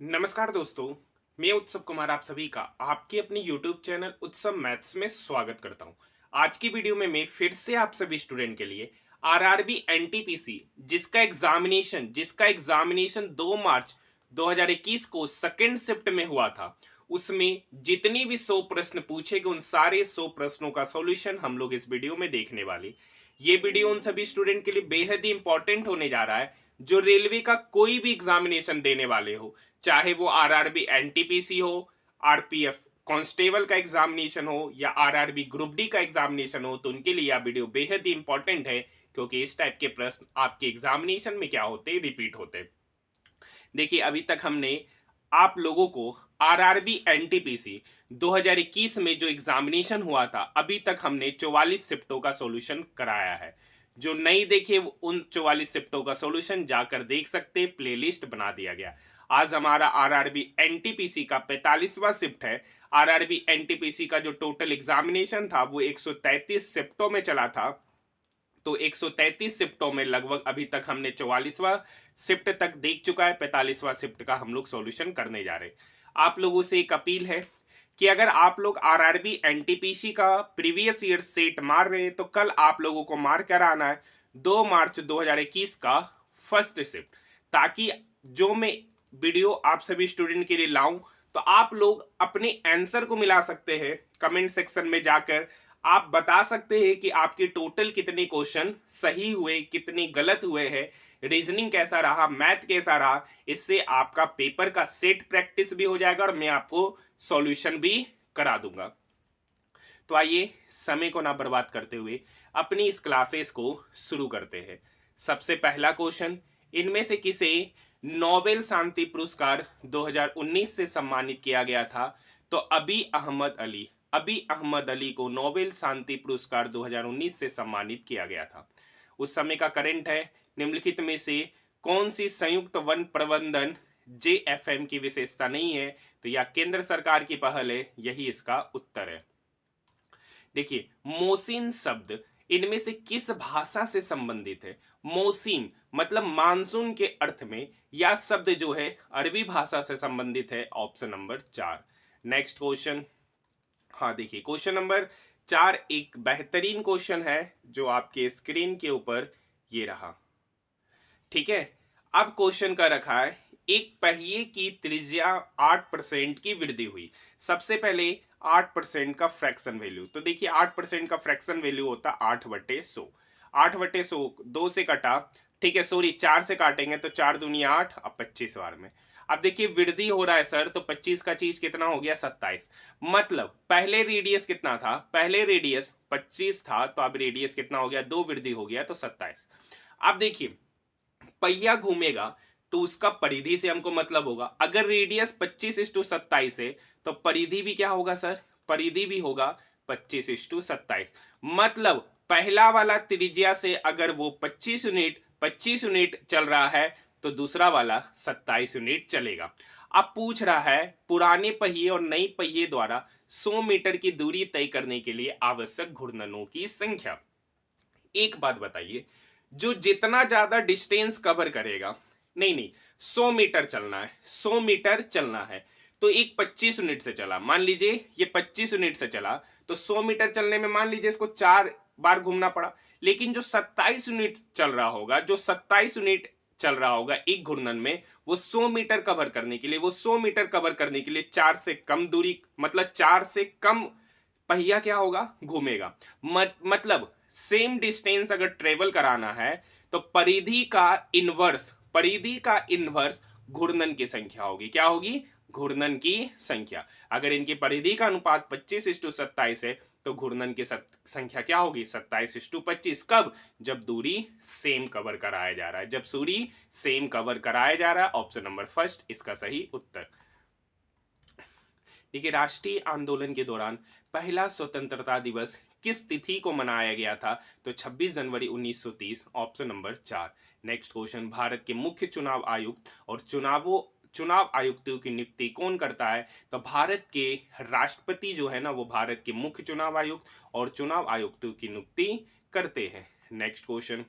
नमस्कार दोस्तों। मैं उत्सव कुमार आप सभी का आपके अपने YouTube चैनल उत्सव मैथ्स में स्वागत करता हूं। आज की वीडियो में मैं फिर से आप सभी स्टूडेंट के लिए आरआरबी एनटीपीसी जिसका एग्जामिनेशन 2 मार्च 2021 को सेकंड शिफ्ट में हुआ था, उसमें जितनी भी 100 प्रश्न पूछे गए उन सारे 100 प्रश्नों का सॉल्यूशन हम लोग इस वीडियो में देखने वाले। ये वीडियो उन सभी स्टूडेंट के लिए बेहद ही इंपॉर्टेंट होने जा रहा है जो रेलवे का कोई भी एग्जामिनेशन देने वाले हो, चाहे वो आरआरबी एनटीपीसी हो, आरपीएफ कांस्टेबल का एग्जामिनेशन हो या आरआरबी ग्रुप डी का एग्जामिनेशन हो, तो उनके लिए यह वीडियो बेहद ही इंपॉर्टेंट है क्योंकि इस टाइप के प्रश्न आपके एग्जामिनेशन में क्या होते हैं, रिपीट होते हैं। देखिए, अभी तक हमने आप लोगों को आरआरबी एनटीपीसी 2021 में जो एग्जामिनेशन हुआ था, अभी तक हमने 44 शिफ्टों का सॉल्यूशन कराया है। जो नहीं देखे उन 44 शिफ्टों का सॉल्यूशन जाकर देख सकते, प्लेलिस्ट बना दिया गया। आज हमारा आरआरबी एनटीपीसी का 45वां शिफ्ट है। आरआरबी एनटीपीसी का जो टोटल एग्जामिनेशन था वो 133 शिफ्टों में चला था। तो 133 शिफ्टों में लगभग अभी तक हमने 44वां शिफ्ट तक देख चुका है। 45वां शिफ्ट का हम लोग सॉल्यूशन करने जा रहे हैं। आप लोगों से एक अपील है कि अगर आप लोग आरआरबी एनटीपीसी का प्रीवियस ईयर सेट मार रहे हैं तो कल आप लोगों को मार कर आना है 2 मार्च 2021 का फर्स्ट शिफ्ट, ताकि जो मैं वीडियो आप सभी स्टूडेंट के लिए लाऊं तो आप लोग अपने आंसर को मिला सकते हैं। कमेंट सेक्शन में जाकर आप बता सकते हैं कि आपके टोटल कितने क्वेश्चन सही हुए, कितने गलत हुए हैं, रीजनिंग कैसा रहा, मैथ कैसा रहा। इससे आपका पेपर का सेट प्रैक्टिस भी हो जाएगा और मैं आपको सॉल्यूशन भी करा दूंगा। तो आइए समय को ना बर्बाद करते हुए अपनी इस क्लासेस को शुरू करते हैं। सबसे पहला क्वेश्चन, इनमें से किसे नोबेल शांति पुरस्कार 2019 से सम्मानित किया गया था? तो अबी अहमद अली को नोबेल शांति पुरस्कार 2019 से सम्मानित किया गया था। उस समय का करंट है, निम्नलिखित में से कौन सी संयुक्त वन प्रबंधन जेएफएम की विशेषता नहीं है? तो यह केंद्र सरकार की पहल है, यही इसका उत्तर है। देखिए, मोसिन शब्द इनमें से किस भाषा से संबंधित है? मोसिन मतलब मानसून के अर्थ में यह शब्द जो है अरबी भाषा से संबंधित है। Option number 4। Next question. हाँ, देखिए क्वेश्चन नंबर 4 एक बेहतरीन क्वेश्चन है जो आपके स्क्रीन के ऊपर ये रहा। ठीक है, अब क्वेश्चन का रखा है, एक पहिए की त्रिज्या 8% की वृद्धि हुई। सबसे पहले 8% का फ्रैक्शन वैल्यू, तो देखिए 8% का फ्रैक्शन वैल्यू होता 8/100। 8/100 2 से कटा, ठीक है, सॉरी 4 से काटेंगे तो 4 दूनी 8, अब 25 बार में। अब देखिए वृद्धि हो रहा है सर, तो 25 का चीज कितना हो गया? 27। मतलब पहले रेडियस कितना था? पहले रेडियस 25 था, तो अब रेडियस कितना हो गया? 2 वृद्धि हो गया तो 27। अब देखिए पहिया घूमेगा तो उसका परिधि से हमको मतलब होगा। अगर रेडियस 25:27 है तो परिधि भी क्या होगा सर? परिधि भी होगा 25:27। मतलब पहला वाला त्रिज्या से अगर वो 25 यूनिट चल रहा है तो दूसरा वाला 27 यूनिट चलेगा। अब पूछ रहा है पुराने पहिए और नई पहिए द्वारा 100 मीटर की दूरी तय करने के लिए आवश्यक घूर्णनों की संख्या। एक बात बताइए, जो जितना ज्यादा डिस्टेंस कवर करेगा, नहीं नहीं 100 मीटर चलना है, 100 मीटर चलना है, तो एक 25 यूनिट से चला, मान लीजिए ये 25 यूनिट से चला तो 100 मीटर चलने में मान लीजिए इसको 4 बार घूमना पड़ा। लेकिन जो 27 यूनिट चल रहा होगा, जो 27 यूनिट चल रहा होगा एक घूर्णन में, वो 100 मीटर कवर करने के लिए, वो 100 मीटर कवर करने के लिए 4 से कम दूरी, मतलब 4 से कम पहिया क्या होगा? घूमेगा। मतलब सेम डिस्टेंस अगर ट्रेवल कराना है तो परिधि का इनवर्स घूर्णन की संख्या होगी। क्या होगी? घूर्णन की संख्या। अगर इनकी परिधि का अनुपात 25:27 है तो घूर्णन की संख्या क्या होगी? 27:25। कब? जब दूरी सेम कवर कराया जा रहा है, जब दूरी सेम कवर कराया जा रहा है। ऑप्शन नंबर फर्स्ट इसका सही उत्तर। देखिए, राष्ट्रीय आंदोलन के दौरान पहला स्वतंत्रता दिवस किस तिथि को मनाया गया था? तो 26 जनवरी 1930। Option number 4। Next question, Bharat के मुख्य चुनाव आयुक्त और चुनाव आयुक्तों की नियुक्ति कौन करता है? तो भारत के राष्ट्रपति जो है ना, वो भारत के मुख्य चुनाव आयुक्त और चुनाव आयुक्तों की नियुक्ति करते हैं। नेक्स्ट क्वेश्चन,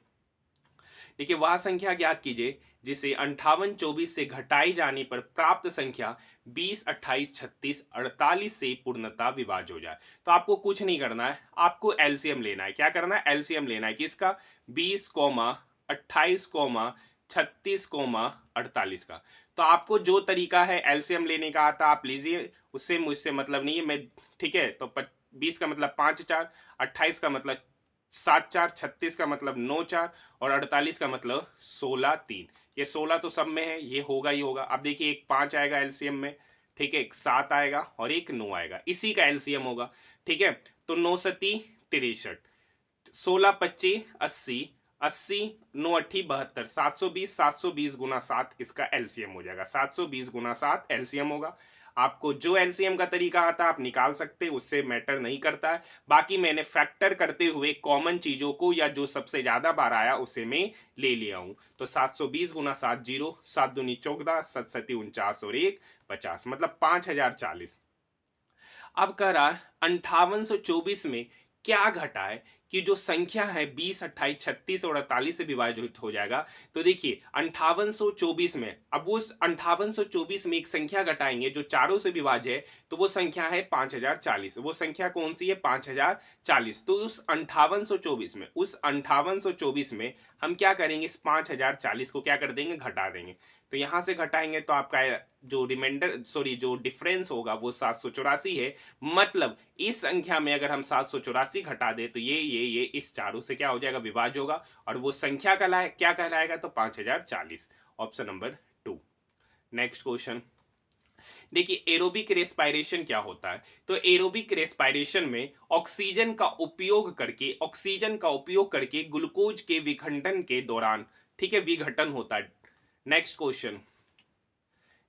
देखिए वह संख्या ज्ञात कीजिए जिसे 5824 से घटाई जाने पर प्राप्त संख्या 20, 28, 36, 48 से पूर्णतः विभाज्य हो जाए। तो आपको कुछ नहीं करना है, आपको एलसीएम लेना है। क्या करना है? एलसीएम लेना है। किसका? 20, 28, 36, 48 का। तो आपको जो तरीका है एलसीएम लेने का आता आप लीजिए, उससे मुझसे मतलब नहीं है। मैं ठीक है, तो 20 का मतलब 5 4, 28 का मतलब 7 4, 36 का मतलब 9 4 और 48 का मतलब 16 3। ये 16 तो सब में है, ये होगा ही होगा। अब देखिए एक 5 आएगा एलसीएम में, ठीक है, एक 7 आएगा और एक 9 आएगा, इसी का एलसीएम होगा। ठीक है, तो 9 सती 63, 16 25 80, 80 9 अट्ठी 72, 720, 720 गुना 7 इसका एलसीएम हो जाएगा। 720 गुना 7 एलसीएम होगा। आपको जो एलसीएम का तरीका आता है आप निकाल सकते हैं, उससे मैटर नहीं करता है। बाकी मैंने फैक्टर करते हुए कॉमन चीजों को या जो सबसे ज्यादा बार आया उसे मैं ले लिया हूं। तो 720 गुना 7 0, 7 दूनी 14, 7 सती 49 और 1 50, मतलब 5040। अब कह रहा है 5824 में क्या घटा है कि जो संख्या है 20, 28, 36 और 48 से विभाजित हो जाएगा। तो देखिए 5824 में, अब वो 5824 में एक संख्या घटाएंगे जो चारों से विभाज्य है, तो वो संख्या है 5040। वो संख्या कौन सी है? 5040। तो उस 5824 में हम क्या करेंगे? इस 5040 को क्या कर देंगे? घटा देंगे। तो यहां से घटाएंगे तो आपका जो जो डिफरेंस होगा वो 784 है। मतलब इस संख्या में अगर हम 784 घटा दे तो ये इस चारों से क्या हो जाएगा? विभाज्य होगा। और वो संख्या क्या कहलाएगा? तो 5040। Option number 2। नेक्स्ट क्वेश्चन देखिए, एरोबिक रेस्पायरेशन क्या होता है? तो एरोबिक रेस्पायरेशन में ऑक्सीजन का उपयोग करके ग्लूकोज के विखंडन के दौरान, ठीक है, विघटन होता है। नेक्स्ट क्वेश्चन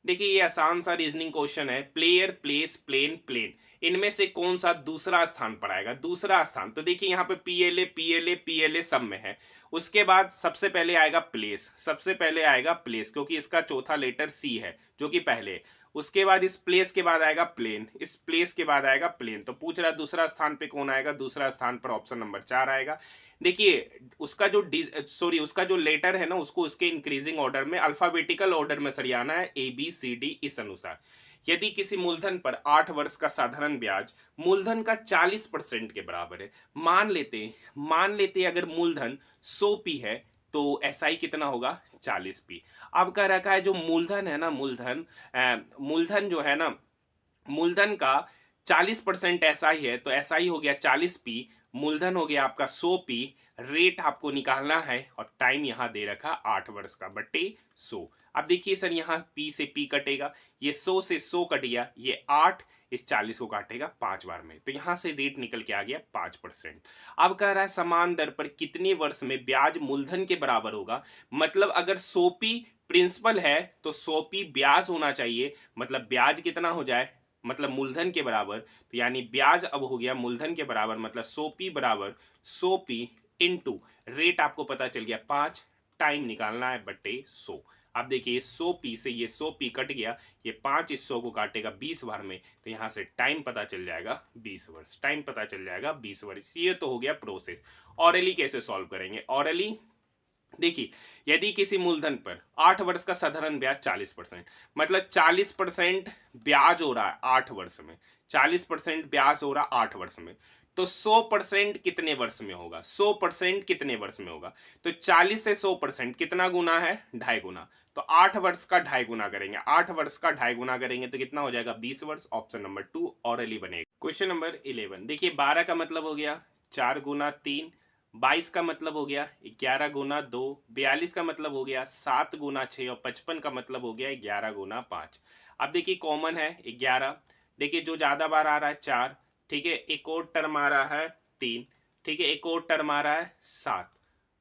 देखिए, ये आसान सा रीजनिंग क्वेश्चन है। प्लेयर, प्लेस, प्लेन, प्लेन, इनमें से कौन सा दूसरा स्थान पर आएगा? दूसरा स्थान, तो देखिए यहाँ पे पीएलए पीएलए पीएलए सब में है। उसके बाद सबसे पहले आएगा प्लेस, सबसे पहले आएगा प्लेस क्योंकि इसका चौथा लेटर सी है जो कि पहले है। उसके बाद इस प्लेस के बाद आएगा प्लेन, इस प्लेस के बाद आएगा प्लेन। तो पूछ रहा है दूसरा स्थान पे कौन आएगा? दूसरा स्थान पर ऑप्शन नंबर 4 आएगा। देखिए उसका जो लेटर है ना, उसको उसके इंक्रीजिंग ऑर्डर में, अल्फाबेटिकल ऑर्डर में सरियाना है, ABCD इस अनुसार। यदि किसी मूलधन पर 8 वर्ष का साधारण ब्याज मूलधन का 40% के बराबर है, मान लेते अगर मूलधन 100p है तो SI कितना होगा? 40p। अब कह रखा है जो मूलधन है ना, मूलधन जो है ना, मूलधन का 40% SI है, तो SI हो गया 40p, मूलधन हो गया आपका 100p। रेट आपको निकालना है और टाइम यहां दे रखा 8 वर्ष का बटे 100। अब देखिए सर, यहाँ p से p कटेगा, ये 100 से 100 कट गया, ये 8 इस 40 को काटेगा 5 बार में, तो यहां से रेट निकल के आ गया 5%। अब कह रहा है समान दर पर कितने वर्ष में ब्याज मूलधन के बराबर होगा? मतलब अगर 100p प्रिंसिपल है तो 100p ब्याज होना चाहिए। मतलब ब्याज कितना हो जाए? मतलब मूलधन के बराबर, तो यानी ब्याज अब हो गया मूलधन के बराबर, मतलब 100p बराबर 100p इंटू रेट आपको पता चल गया 5, टाइम निकालना है बटे 100। अब देखिए 100p से ये 100p कट गया, ये 5 इस 100 को काटेगा 20 बार में, तो यहाँ से टाइम पता चल जाएगा 20 वर्ष। टाइम पता चल जाएगा 20 वर्ष। ये तो हो गया प्रोसेस। ऑरली कैसे सॉल्व करेंगे? ऑरली देखिए, यदि किसी मूलधन पर 8 वर्ष का साधारण ब्याज 40%, मतलब 40% ब्याज हो रहा है 8 वर्ष में, 40% ब्याज हो रहा है 8 वर्ष में, तो 100% कितने वर्ष में होगा? 100% कितने वर्ष में होगा? तो 40 से 100% कितना गुना है? 2.5 गुना। तो 8 वर्ष का 2.5 गुना करेंगे, 8 वर्ष का 2.5 गुना करेंगे तो कितना हो जाएगा? 20 वर्ष। ऑप्शन नंबर 2 ऑरली बनेगा। क्वेश्चन नंबर 11 देखिए, 12 का मतलब हो गया 4 गुना 3, 22 का मतलब हो गया 11 गुना 2, 42 का मतलब हो गया 7 गुना 6 और 55 का मतलब हो गया 11 गुना 5। अब देखिए कॉमन है 11, देखिए जो ज्यादा बार आ रहा है 4, ठीक है, एक और टर्म आ रहा है 3, ठीक है, एक और टर्म आ रहा है 7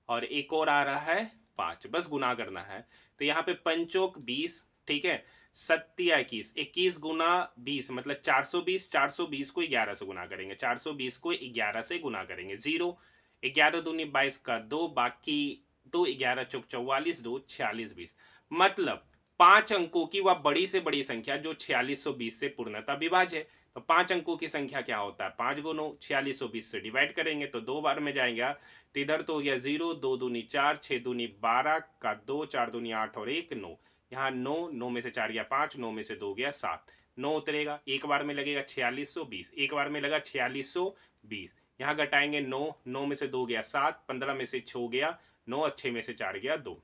और एक और आ रहा है 5, बस गुना करना है। तो यहाँ पे पंचोक 20, ठीक है, 7 21, 21 गुना 20 मतलब 420, 420 को 11 से गुना करेंगे, 420 को 11 से गुना करेंगे, 0, 11 दूनी 22 का 2, बाकी 2, 11 चौक 44, 2 46 20, मतलब 5 अंकों की वह बड़ी से बड़ी संख्या जो 4620 से पूर्णतः विभाज्य है। तो 5 अंकों की संख्या क्या होता है, 5 गुना 4620 से डिवाइड करेंगे तो 2 बार में जाएगा, तो इधर तो हो गया 0, 2 दूनी 4, 6 दूनी 12 का 2, 4 दूनी 8 और 1 9, यहाँ 9, 9 में से 4 गया 5, 9 में से 2 गया 7, 9 उतरेगा, एक बार में लगेगा 4620, एक बार में लगा 4620, यहाँ घटाएंगे 9, 9 में से 2 गया 7, 15 में से 6 गया 9 और 6 में से 4 गया 2।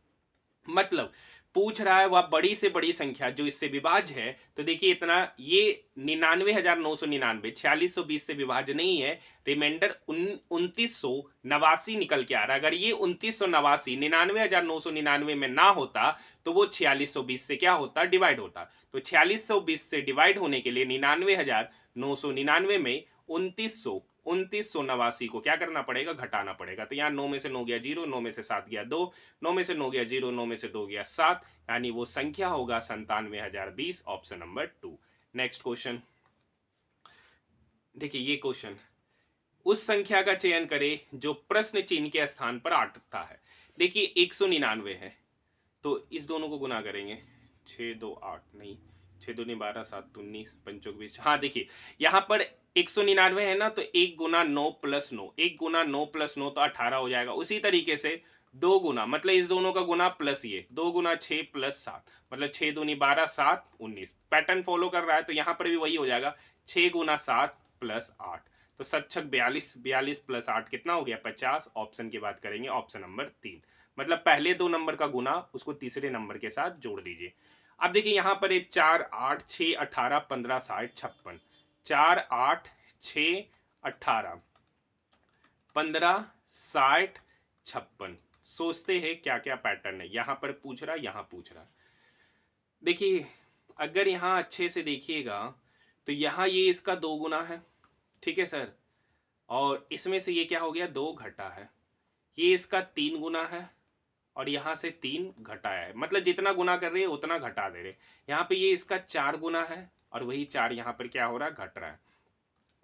मतलब पूछ रहा है वह बड़ी से बड़ी संख्या जो इससे विभाज्य है। तो देखिए इतना, ये 99,999 4620 से विभाज्य नहीं है, रिमाइंडर 2989 निकल के आ रहा है। अगर ये 2989 99,999 में ना होता तो वो 4620 से क्या होता, डिवाइड होता। तो 4620 से डिवाइड होने के लिए 99,999 में 2989 को क्या करना पड़ेगा, घटाना पड़ेगा। तो यहाँ 9 में से 9 गया 0, 9 में से 7 गया 2, 9 में से 9 गया 0, 9 में से 2 गया 7, यानी वो संख्या होगा 97,020, ऑप्शन नंबर 2। नेक्स्ट क्वेश्चन देखिए, ये क्वेश्चन, उस संख्या का चयन करें जो प्रश्न चिन्ह के स्थान पर आता है। देखिए 199 है, तो इस दोनों को गुना करेंगे, 6 2 8 नहीं, 6 दूनी 12, 7 19, 5 20। हाँ देखिए यहाँ पर 199 है ना, तो 1 गुना 9 प्लस 9, 1 गुना 9 प्लस 9 तो 18 हो जाएगा। उसी तरीके से 2 गुना, मतलब इस दोनों का गुना प्लस ये 2 गुना 6 प्लस 7, मतलब 6 दूनी 12, 7 19, पैटर्न फॉलो कर रहा है। तो यहाँ पर भी वही हो जाएगा, 6 गुना 7 प्लस 8, तो 7 42, 42 प्लस 8 कितना हो गया, 50। ऑप्शन की बात करेंगे, ऑप्शन नंबर 3, मतलब पहले 2 नंबर का गुना उसको तीसरे नंबर के साथ जोड़ दीजिए। अब देखिए यहाँ पर एक 4 8 6 18 15 60 56, 4 8 6 18 15 60 56। सोचते हैं क्या क्या पैटर्न है, यहाँ पर पूछ रहा, यहाँ पूछ रहा। देखिए अगर यहाँ अच्छे से देखिएगा तो यहाँ ये इसका 2 गुना है, ठीक है सर, और इसमें से ये क्या हो गया, 2 घटा है, ये इसका 3 गुना है और यहाँ से 3 घटाया है, मतलब जितना गुना कर रहे हैं उतना घटा दे रहे। यहाँ पे ये इसका 4 गुना है और वही 4 यहाँ पर क्या हो रहा है, घट रहा है।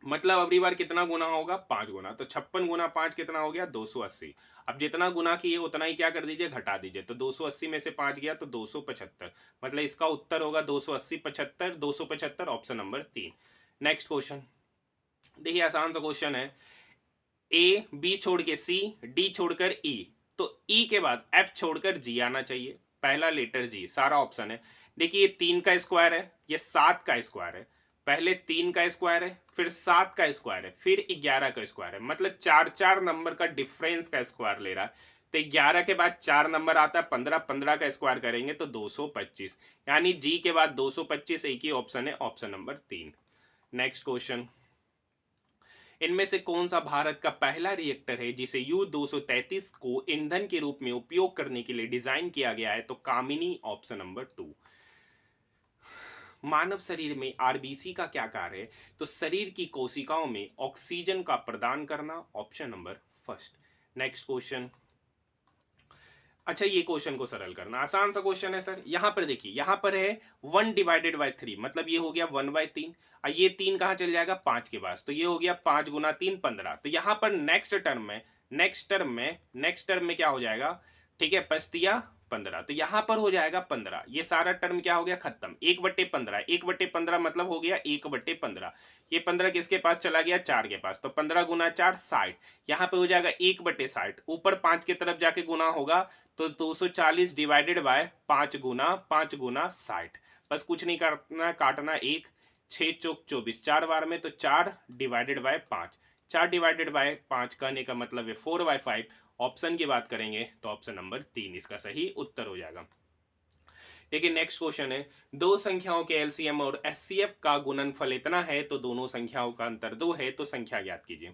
मतलब अगली बार कितना गुना होगा, 5 गुना। तो 56 गुना 5 कितना हो गया, 280। अब जितना गुना किए उतना ही क्या कर दीजिए, घटा दीजिए। तो 280 में से 5 गया तो 275, मतलब इसका उत्तर होगा 280 75, 275, ऑप्शन नंबर 3। नेक्स्ट क्वेश्चन देखिए, आसान सा क्वेश्चन है, ए बी छोड़ के सी, डी छोड़कर ई, तो ई के बाद एफ छोड़कर जी आना चाहिए, पहला लेटर जी, सारा ऑप्शन है। देखिए ये 3 का स्क्वायर है, ये 7 का स्क्वायर है, पहले 3 का स्क्वायर है, फिर 7 का स्क्वायर है, फिर 11 का स्क्वायर है, मतलब 4 नंबर का डिफरेंस का स्क्वायर ले रहा है। तो 11 के बाद 4 नंबर आता है 15, 15 का स्क्वायर करेंगे तो 225, यानी जी के बाद 225 एक ही ऑप्शन है, ऑप्शन नंबर 3। नेक्स्ट क्वेश्चन, इनमें से कौन सा भारत का पहला रिएक्टर है जिसे U-233 को ईंधन के रूप में उपयोग करने के लिए डिजाइन किया गया है, तो कामिनी, ऑप्शन नंबर 2। मानव शरीर में आरबीसी का क्या कार्य है, तो शरीर की कोशिकाओं में ऑक्सीजन का प्रदान करना, option number first. Next question, अच्छा ये क्वेश्चन को सरल करना, आसान सा क्वेश्चन है सर। यहां पर देखिए, यहां पर है 1 डिवाइडेड बाई 3, मतलब ये हो गया 1/3, और ये 3 कहां चल जाएगा, 5 के पास, तो ये हो गया 5 गुना 3 15। तो यहां पर नेक्स्ट टर्म में क्या हो जाएगा, ठीक है, 5 15, तो यहां पर हो जाएगा 15, ये सारा टर्म क्या हो गया, खत्म। 1/15, 1/15 मतलब हो गया 1/15, ये 15 किसके पास चला गया, 4 के पास, तो 15 गुना 4 60, यहाँ पे हो जाएगा 1/60, ऊपर 5 की तरफ जाके गुना होगा तो 240 डिवाइडेड बाय 5 गुना 60, बस कुछ नहीं करना, काटना 1, 6 चौक 24, 4 बार में, तो 4 डिवाइडेड बाय 5, 4 डिवाइडेड बाय 5 कहने का मतलब है 4/5। ऑप्शन की बात करेंगे तो ऑप्शन नंबर 3 इसका सही उत्तर हो जाएगा। देखिए नेक्स्ट क्वेश्चन है, दो संख्याओं के एलसीएम और एचसीएफ का गुणनफल इतना है तो दोनों संख्याओं का अंतर 2 है, तो संख्या ज्ञात कीजिए।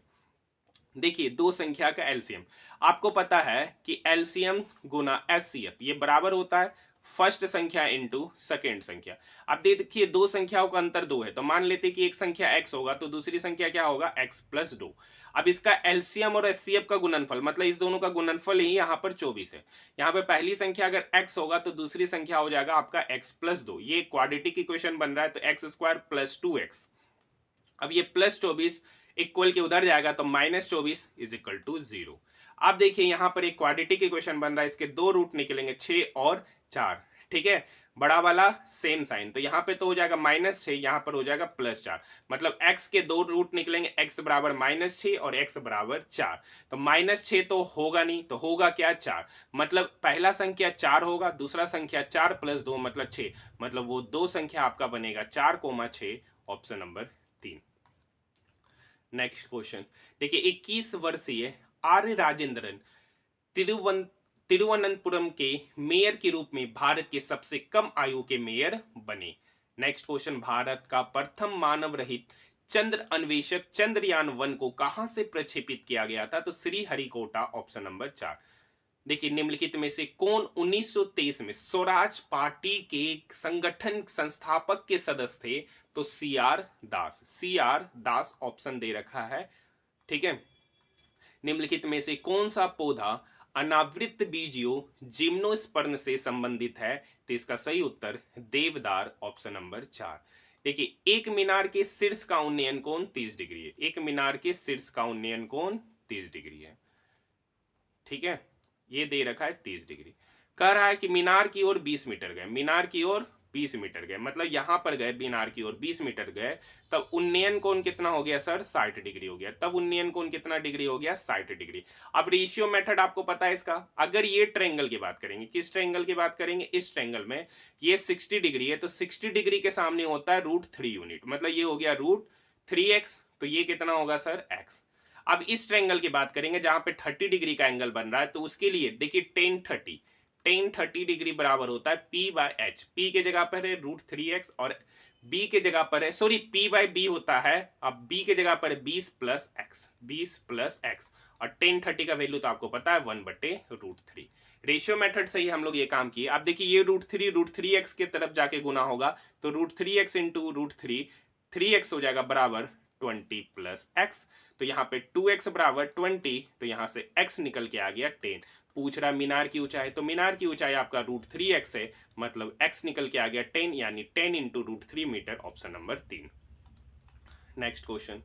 देखिए दो संख्या का एलसीएम, आपको पता है कि एलसीएम गुना एचसीएफ ये बराबर होता है फर्स्ट संख्या इनटू सेकेंड संख्या। अब देखिए दो संख्याओं का अंतर 2 है, तो मान लेते कि एक संख्या x होगा तो दूसरी संख्या क्या होगा, x प्लस 2। अब इसका एलसीएम और एचसीएफ का गुणनफल, मतलब इस दोनों का गुणनफल ही यहाँ पर 24 है। यहाँ पे पहली संख्या अगर x होगा तो दूसरी संख्या हो जाएगा आपका x प्लस 2, ये क्वाड्रेटिक इक्वेशन बन रहा है, तो x स्क्वायर प्लस 2x। अब ये प्लस 24 इक्वल के उधर जाएगा तो -24 इज इक्वल टू 0। अब देखिए यहाँ पर एक क्वाड्रेटिक इक्वेशन बन रहा है, इसके 2 रूट निकलेंगे 6 और 4, ठीक है, बड़ा वाला सेम साइन, तो यहाँ पे तो हो जाएगा -6, यहाँ पर हो जाएगा +4, मतलब x के दो रूट निकलेंगे, x बराबर -6 और x बराबर 4। तो -6 तो होगा नहीं, तो होगा क्या 4, मतलब पहला संख्या 4 होगा, दूसरा संख्या 4 + 2 मतलब 6, मतलब वो दो संख्या आपका बनेगा 4,6, ऑप्शन नंबर 3। नेक्स्ट क्वेश्चन देखिए, 21 वर्षीय आर्य राजेंद्रन तिरुवन तिरुवनंतपुरम के मेयर के रूप में भारत के सबसे कम आयु के मेयर बने। नेक्स्ट क्वेश्चन, भारत का प्रथम मानव रहित चंद्र अन्वेषक चंद्रयान-1 को कहां से प्रक्षेपित किया गया था, तो श्रीहरिकोटा, ऑप्शन नंबर 4। देखिए, निम्नलिखित में से कौन 1923 में स्वराज पार्टी के संगठन संस्थापक के सदस्य थे, तो सी आर दास ऑप्शन दे रखा है। ठीक है, निम्नलिखित में से कौन सा पौधा अनावृत बीजियो जिम्नोस्पर्म से संबंधित है, तो इसका सही उत्तर देवदार, ऑप्शन नंबर 4। देखिए, एक मीनार के शीर्ष का उन्नयन कोण 30 डिग्री है, एक मीनार के शीर्ष का उन्नयन कोण 30 डिग्री है। ठीक है, ये दे रखा है 30 डिग्री। कह रहा है कि मीनार की ओर 20 मीटर गए, मीनार की ओर 20 मीटर गए, मतलब यहां पर गए मीनार की ओर 20 मीटर गए, तब उन्नयन कोण कितना हो गया सर, 60 डिग्री हो गया। तब उन्नयन कोण कितना डिग्री हो गया, 60 डिग्री। अब रेशियो मेथड आपको पता है इसका, अगर ये ट्रायंगल की बात करेंगे, किस ट्रायंगल की बात करेंगे, इस ट्रायंगल में ये 60 डिग्री है, तो 60 डिग्री के सामने होता है √3 यूनिट, मतलब ये हो गया √3x, तो ये कितना होगा सर, x। अब इस ट्रायंगल की बात करेंगे जहां पे 30 डिग्री का एंगल बन रहा है, तो उसके लिए देखिए टेन थर्टी डिग्री बराबर होता है P/H। P के जगह पर है √3x और B के जगह पर है, सॉरी P/B होता है, अब B के जगह पर है 20 + x और टेन 30 का वैल्यू तो आपको पता है 1/√3। रेशियो मेथड से ही हम लोग ये काम किए। अब देखिए, ये √3x के तरफ जाके गुना होगा, तो √3x इंटू √3, 3x हो जाएगा बराबर 20 + x, तो यहाँ पे 2x बराबर 20, तो यहाँ से x निकल के आ गया 10। पूछ रहा मीनार की ऊंचाई, तो मीनार की ऊंचाई आपका √3x है, मतलब x निकल के आ गया 10, यानी 10 into √3 metre, option number 3। Next question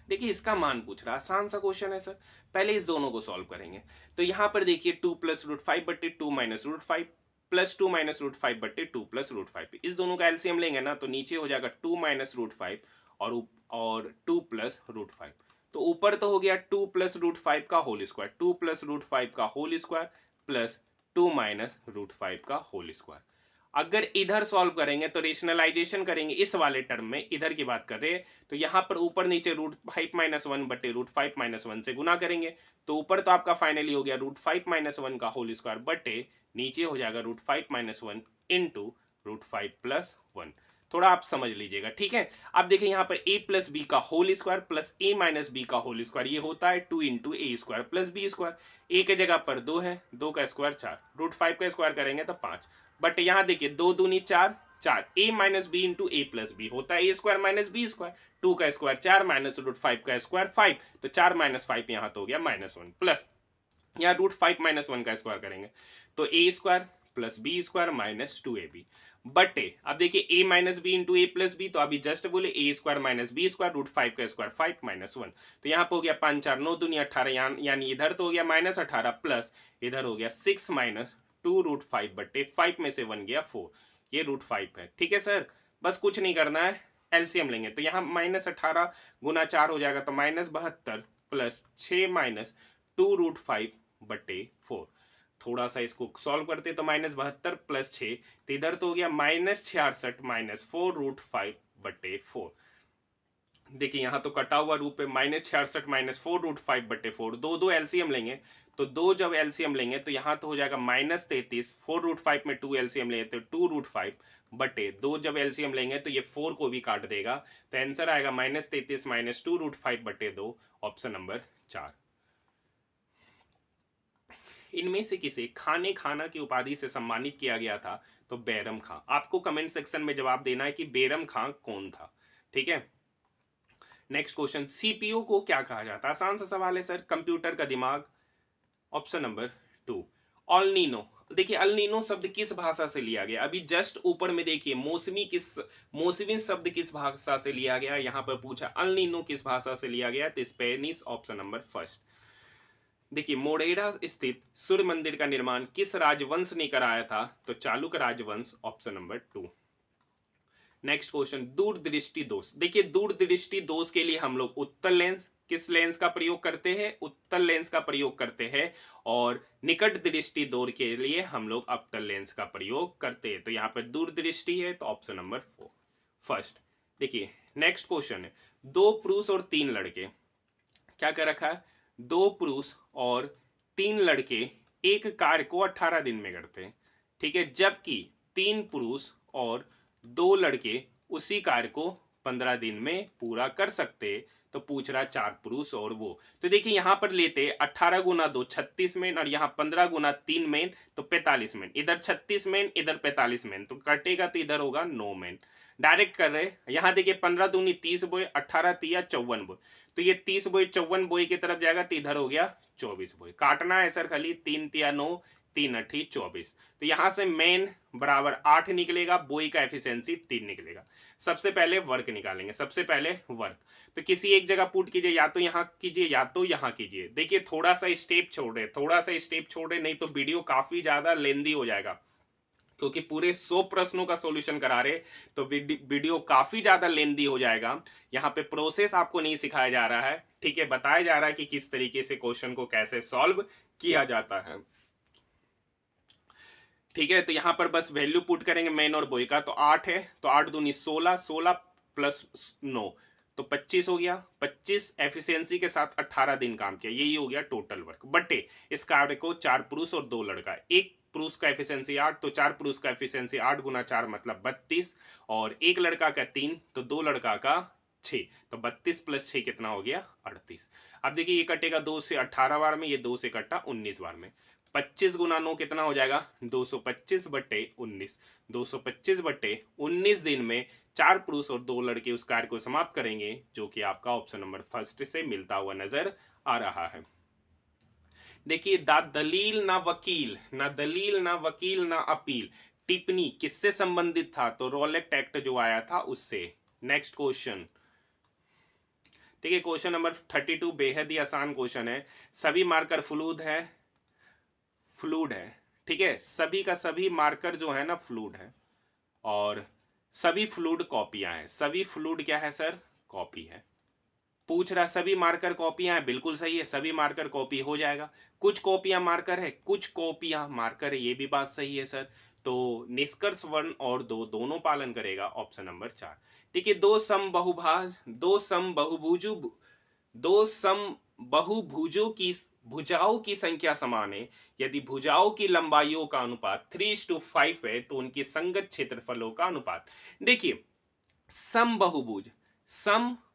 देखिए, इसका मान पूछ रहा है, आसान सा क्वेश्चन है सर। पहले इस दोनों को सॉल्व करेंगे, तो यहाँ पर देखिए 2 + √5/2 - √5 +2 - √5/2 + √5, इस दोनों का एलसीएम लेंगे ना, तो नीचे हो जाएगा 2 - √5 और 2 + √5, तो ऊपर तो हो गया 2 + √5 का होल स्क्वायर, 2 + √5 का होल स्क्वायर प्लस 2 - √5 का होल स्क्वायर। अगर इधर सॉल्व करेंगे तो रेशनलाइजेशन करेंगे, इस वाले टर्म में इधर की बात कर रहे हैं, तो यहाँ पर ऊपर नीचे √5 - 1/√5 - 1 से गुना करेंगे, तो ऊपर तो आपका फाइनली हो गया √5 - 1 का होल स्क्वायर बटे नीचे हो जाएगा √5 - 1 इंटू √5 + 1। थोड़ा आप समझ लीजिएगा, ठीक है। अब देखिए, यहाँ पर a + b का whole square plus a - b का होल स्क्वायर, ये होता है 2 into a square plus b square. a के जगह पर 2 है, 2 का स्क्वायर 4, √5 का स्क्वायर करेंगे तो 5, बट यहाँ देखिए 2 दूनी 4, 4 a - b into a + b होता है a स्क्वायर - b स्क्वायर, 2 का स्क्वायर 4 माइनस √5 का स्क्वायर 5, तो 4 - 5 यहाँ तो हो गया -1 प्लस यहाँ √5 - 1 का स्क्वायर करेंगे तो a square plus b square minus 2ab बटे, अब देखिए a - b into a + b, तो अभी जस्ट बोले a स्क्वायर - b स्क्वायर √5 का स्क्वायर 5 - 1, तो यहाँ पे हो गया 5 4 9 दूनी 18, यानी इधर तो हो गया -18 प्लस इधर हो गया 6 - 2 √5 बटे 5 में से 1 गया 4, ये √5 है। ठीक है सर, बस कुछ नहीं करना है, एलसीएम लेंगे, तो यहाँ -18 गुना 4 हो जाएगा, तो -72 प्लस 6 - 2 √5 बटे 4। थोड़ा सा इसको सॉल्व करते तो -72 प्लस 6, तो इधर तो हो गया -66 - 4 √5 बटे 4। देखिए, यहाँ तो कटा हुआ रूप है, -66 - 4 √5 बटे 4, दो एलसीएम लेंगे, तो दो जब एलसीएम लेंगे तो यहाँ तो हो जाएगा -33, 4 √5 में 2 एलसीएम लेंगे तो 2 √5 बटे 2 जब एलसीएम लेंगे तो ये 4 को भी काट देगा, तो आंसर आएगा -33 - 2 √5 बटे 2, ऑप्शन नंबर 4। इनमें से किसे खाने खाना की उपाधि से सम्मानित किया गया था, तो बैरम खां। आपको कमेंट सेक्शन में जवाब देना है कि बैरम खां कौन था। ठीक है, नेक्स्ट क्वेश्चन, सीपीयू को क्या कहा जाता है, आसान सा सवाल है सर, कंप्यूटर का दिमाग, ऑप्शन नंबर 2। ऑल देखिए, अल शब्द किस भाषा से लिया गया, अभी जस्ट ऊपर में देखिए मौसमी शब्द किस भाषा से लिया गया, यहाँ पर पूछा अल किस भाषा से लिया गया, तो स्पेनिश, ऑप्शन नंबर 1। देखिए, मोढेरा स्थित सूर्य मंदिर का निर्माण किस राजवंश ने कराया था? तो चालुक्य राजवंश, ऑप्शन नंबर 2। नेक्स्ट क्वेश्चन, दूरदृष्टि दोष। देखिए, दूरदृष्टि दोष के लिए हम लोग उत्तल लेंस, किस लेंस का प्रयोग करते हैं? उत्तल लेंस का प्रयोग करते हैं। और निकट दृष्टि दोष के लिए हम लोग अवतल लेंस का प्रयोग करते हैं। तो यहाँ पर दूरदृष्टि है, तो ऑप्शन नंबर 4 फर्स्ट। देखिए, नेक्स्ट क्वेश्चन है, दो पुरुष और तीन लड़के, क्या कर रखा है? दो पुरुष और तीन लड़के एक कार्य को 18 दिन में करते हैं, ठीक है, जबकि तीन पुरुष और दो लड़के उसी कार्य को 15 दिन में पूरा कर सकते हैं। तो पूछ रहा चार पुरुष और वो, तो देखिए यहां पर लेते 18 गुना 2 36 मेन, और यहाँ 15 गुना 3 मेन, तो 45 मेन। इधर 36 मेन, इधर 45 मेन, तो कटेगा तो इधर होगा 9 मेन। डायरेक्ट कर रहे, यहाँ देखिए 15 दूनी 30 बोए, 18 तिया 54 बोए, तो ये 30 बोए 54 बोए की तरफ जाएगा, तो इधर हो गया 24 बोए। काटना है सर खाली, 3 तिया 9, 3 अठी 24। तो यहां से मेन बराबर 8 निकलेगा, बोई का एफिशिएंसी 3 निकलेगा। सबसे पहले वर्क निकालेंगे, सबसे पहले वर्क। तो किसी एक जगह पुट कीजिए, या तो यहाँ कीजिए या तो यहाँ कीजिए। देखिए थोड़ा सा स्टेप छोड़ रहे, थोड़ा सा स्टेप छोड़ रहे, नहीं तो वीडियो काफी ज्यादा लेंदी हो जाएगा, क्योंकि पूरे 100 प्रश्नों का सॉल्यूशन करा रहे, तो वीडियो काफी ज्यादा लेंदी हो जाएगा। यहाँ पे प्रोसेस आपको नहीं सिखाया जा रहा है, ठीक है, बताया जा रहा है कि किस तरीके से क्वेश्चन को कैसे सॉल्व किया जाता है, ठीक है। तो यहाँ पर बस वैल्यू पुट करेंगे मेन और बॉय का, तो 8 है, तो 8 दूनी 16, 16 प्लस 9, तो 25 हो गया। 25 एफिशिएंसी के साथ 18 दिन काम किया, यही हो गया टोटल वर्क। बटे इस कार्य को 4 पुरुष और 2 लड़का, एक पुरुष का एफिशिएंसी 8, तो 4 पुरुष का एफिशिएंसी 8 गुना 4 मतलब 32, और एक लड़का का 3, तो 2 लड़का का 6, तो 32 प्लस 6 कितना हो गया? 38। अब देखिए ये कटेगा 2 से 18 बार में, ये 2 से कटा 19 बार में। 25 गुना 9 कितना हो जाएगा? 225 बटे 19। 225 बटे 19 दिन में 4 पुरुष और 2 लड़के उस कार्य को समाप्त करेंगे, जो कि आपका ऑप्शन नंबर फर्स्ट से मिलता हुआ नजर आ रहा है। देखिए, दा दलील ना वकील, ना दलील ना वकील ना अपील, टिप्पणी किससे संबंधित था? तो रॉलेट एक्ट जो आया था उससे। नेक्स्ट क्वेश्चन, ठीक है, क्वेश्चन नंबर 32 बेहद ही आसान क्वेश्चन है। सभी मार्कर फ्लूड है, ठीक है, सभी का सभी मार्कर जो है ना फ्लूड है, और सभी फ्लूड कॉपियां हैं। सभी फ्लूड क्या है सर? कॉपी है। पूछ रहा सभी मार्कर कॉपियां हैं, बिल्कुल सही है, सभी मार्कर कॉपी हो जाएगा। कुछ कॉपियां मार्कर है, कुछ कॉपियां मार्कर है, ये भी बात सही है सर। तो निष्कर्ष 1 और 2 दोनों पालन करेगा, ऑप्शन नंबर 4। ठीक है, दो सम बहुभुजों की भुजाओं की संख्या समान है, यदि भुजाओं की लंबाइयों का अनुपात 3:5 है, तो उनकी संगत क्षेत्रफलों का अनुपात। देखिए, सम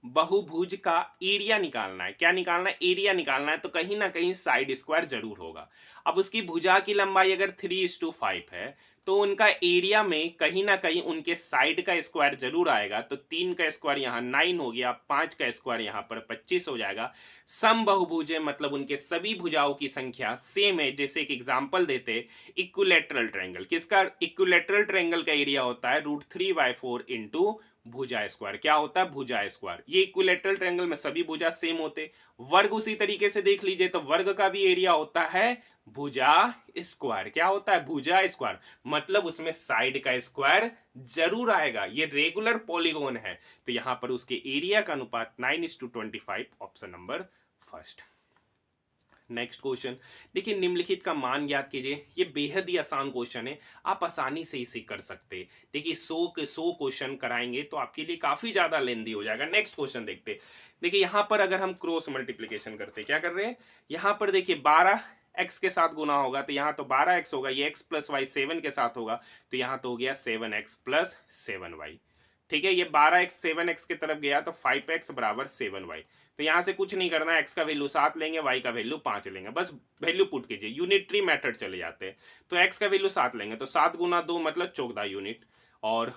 बहुभुज का एरिया निकालना है। क्या निकालना है? एरिया निकालना है, तो कहीं ना कहीं साइड स्क्वायर जरूर होगा। अब उसकी भुजा की लंबाई अगर 3:5 है, तो उनका एरिया में कहीं ना कहीं उनके साइड का स्क्वायर जरूर आएगा। तो 3 का स्क्वायर यहाँ 9 हो गया, 5 का स्क्वायर यहाँ पर 25 हो जाएगा। सम बहुभुज है मतलब उनके सभी भुजाओं की संख्या सेम है। जैसे एक एग्जांपल देते, इक्विलैटरल ट्रायंगल, किसका इक्विलैटरल ट्रायंगल का एरिया होता है √3/4 इंटू भुजा स्क्वायर। क्या होता है? भुजा स्क्वायर। ये इक्विलैटरल ट्रायंगल में सभी भुजा सेम होते। वर्ग उसी तरीके से देख लीजिए, तो वर्ग का भी एरिया होता है भुजा स्क्वायर। क्या होता है? भुजा स्क्वायर, मतलब उसमें साइड का स्क्वायर जरूर आएगा। ये रेगुलर पॉलीगोन है, तो यहां पर उसके एरिया का अनुपात 9:25, option number first. Next question, देखिए, निम्नलिखित का मान ज्ञात कीजिए। ये बेहद ही आसान क्वेश्चन है, आप आसानी से इसे कर सकते हैं। देखिए 100 के 100 क्वेश्चन कराएंगे तो आपके लिए काफी ज्यादा लेंदी हो जाएगा। नेक्स्ट क्वेश्चन देखते। देखिए यहां पर अगर हम क्रॉस मल्टीप्लीकेशन करते, क्या कर रहे हैं, यहां पर देखिए 12 x के साथ गुना होगा, तो यहाँ तो 12x होगा, ये x प्लस वाई 7 के साथ होगा, तो यहाँ तो हो गया 7x प्लस 7y। ठीक है, ये 12x 7x की तरफ गया, तो 5x बराबर 7y। तो यहां से कुछ नहीं करना, x का वैल्यू 7 लेंगे, y का वैल्यू 5 लेंगे, बस वैल्यू पुट कीजिए। यूनिटरी मेथड चले जाते हैं, तो x का वैल्यू 7 लेंगे, तो 7 गुना 2 मतलब 14 यूनिट, और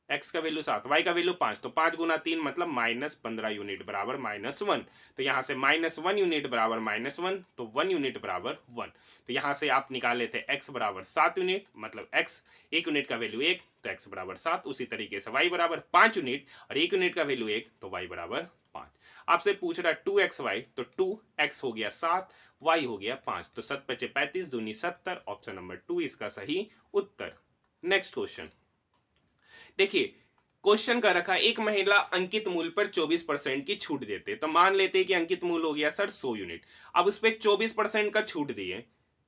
एक्स का वैल्यू 7, वाई का वैल्यू 5, तो 5 गुना 3 मतलब -15 यूनिट बराबर -1। तो यहाँ से -1 यूनिट बराबर -1, तो 1 यूनिट बराबर 1। तो यहाँ से आप निकाले थे x बराबर 7 यूनिट, मतलब x 1 यूनिट का वैल्यू 1, तो x बराबर 7। उसी तरीके से y बराबर 5 यूनिट और 1 यूनिट का वैल्यू 1, तो y बराबर 5। आपसे पूछ रहा है 2xy, तो 2x हो गया 7, y हो गया 5, तो 7 पचे 35, दूनी 70। ऑप्शन नंबर 2 इसका सही उत्तर। नेक्स्ट क्वेश्चन देखिए, क्वेश्चन का रखा एक महिला अंकित मूल्य पर 24% की छूट देते, तो मान लेते हैं कि अंकित मूल्य हो गया सर 100 यूनिट। अब उस पर 24% का छूट दिए,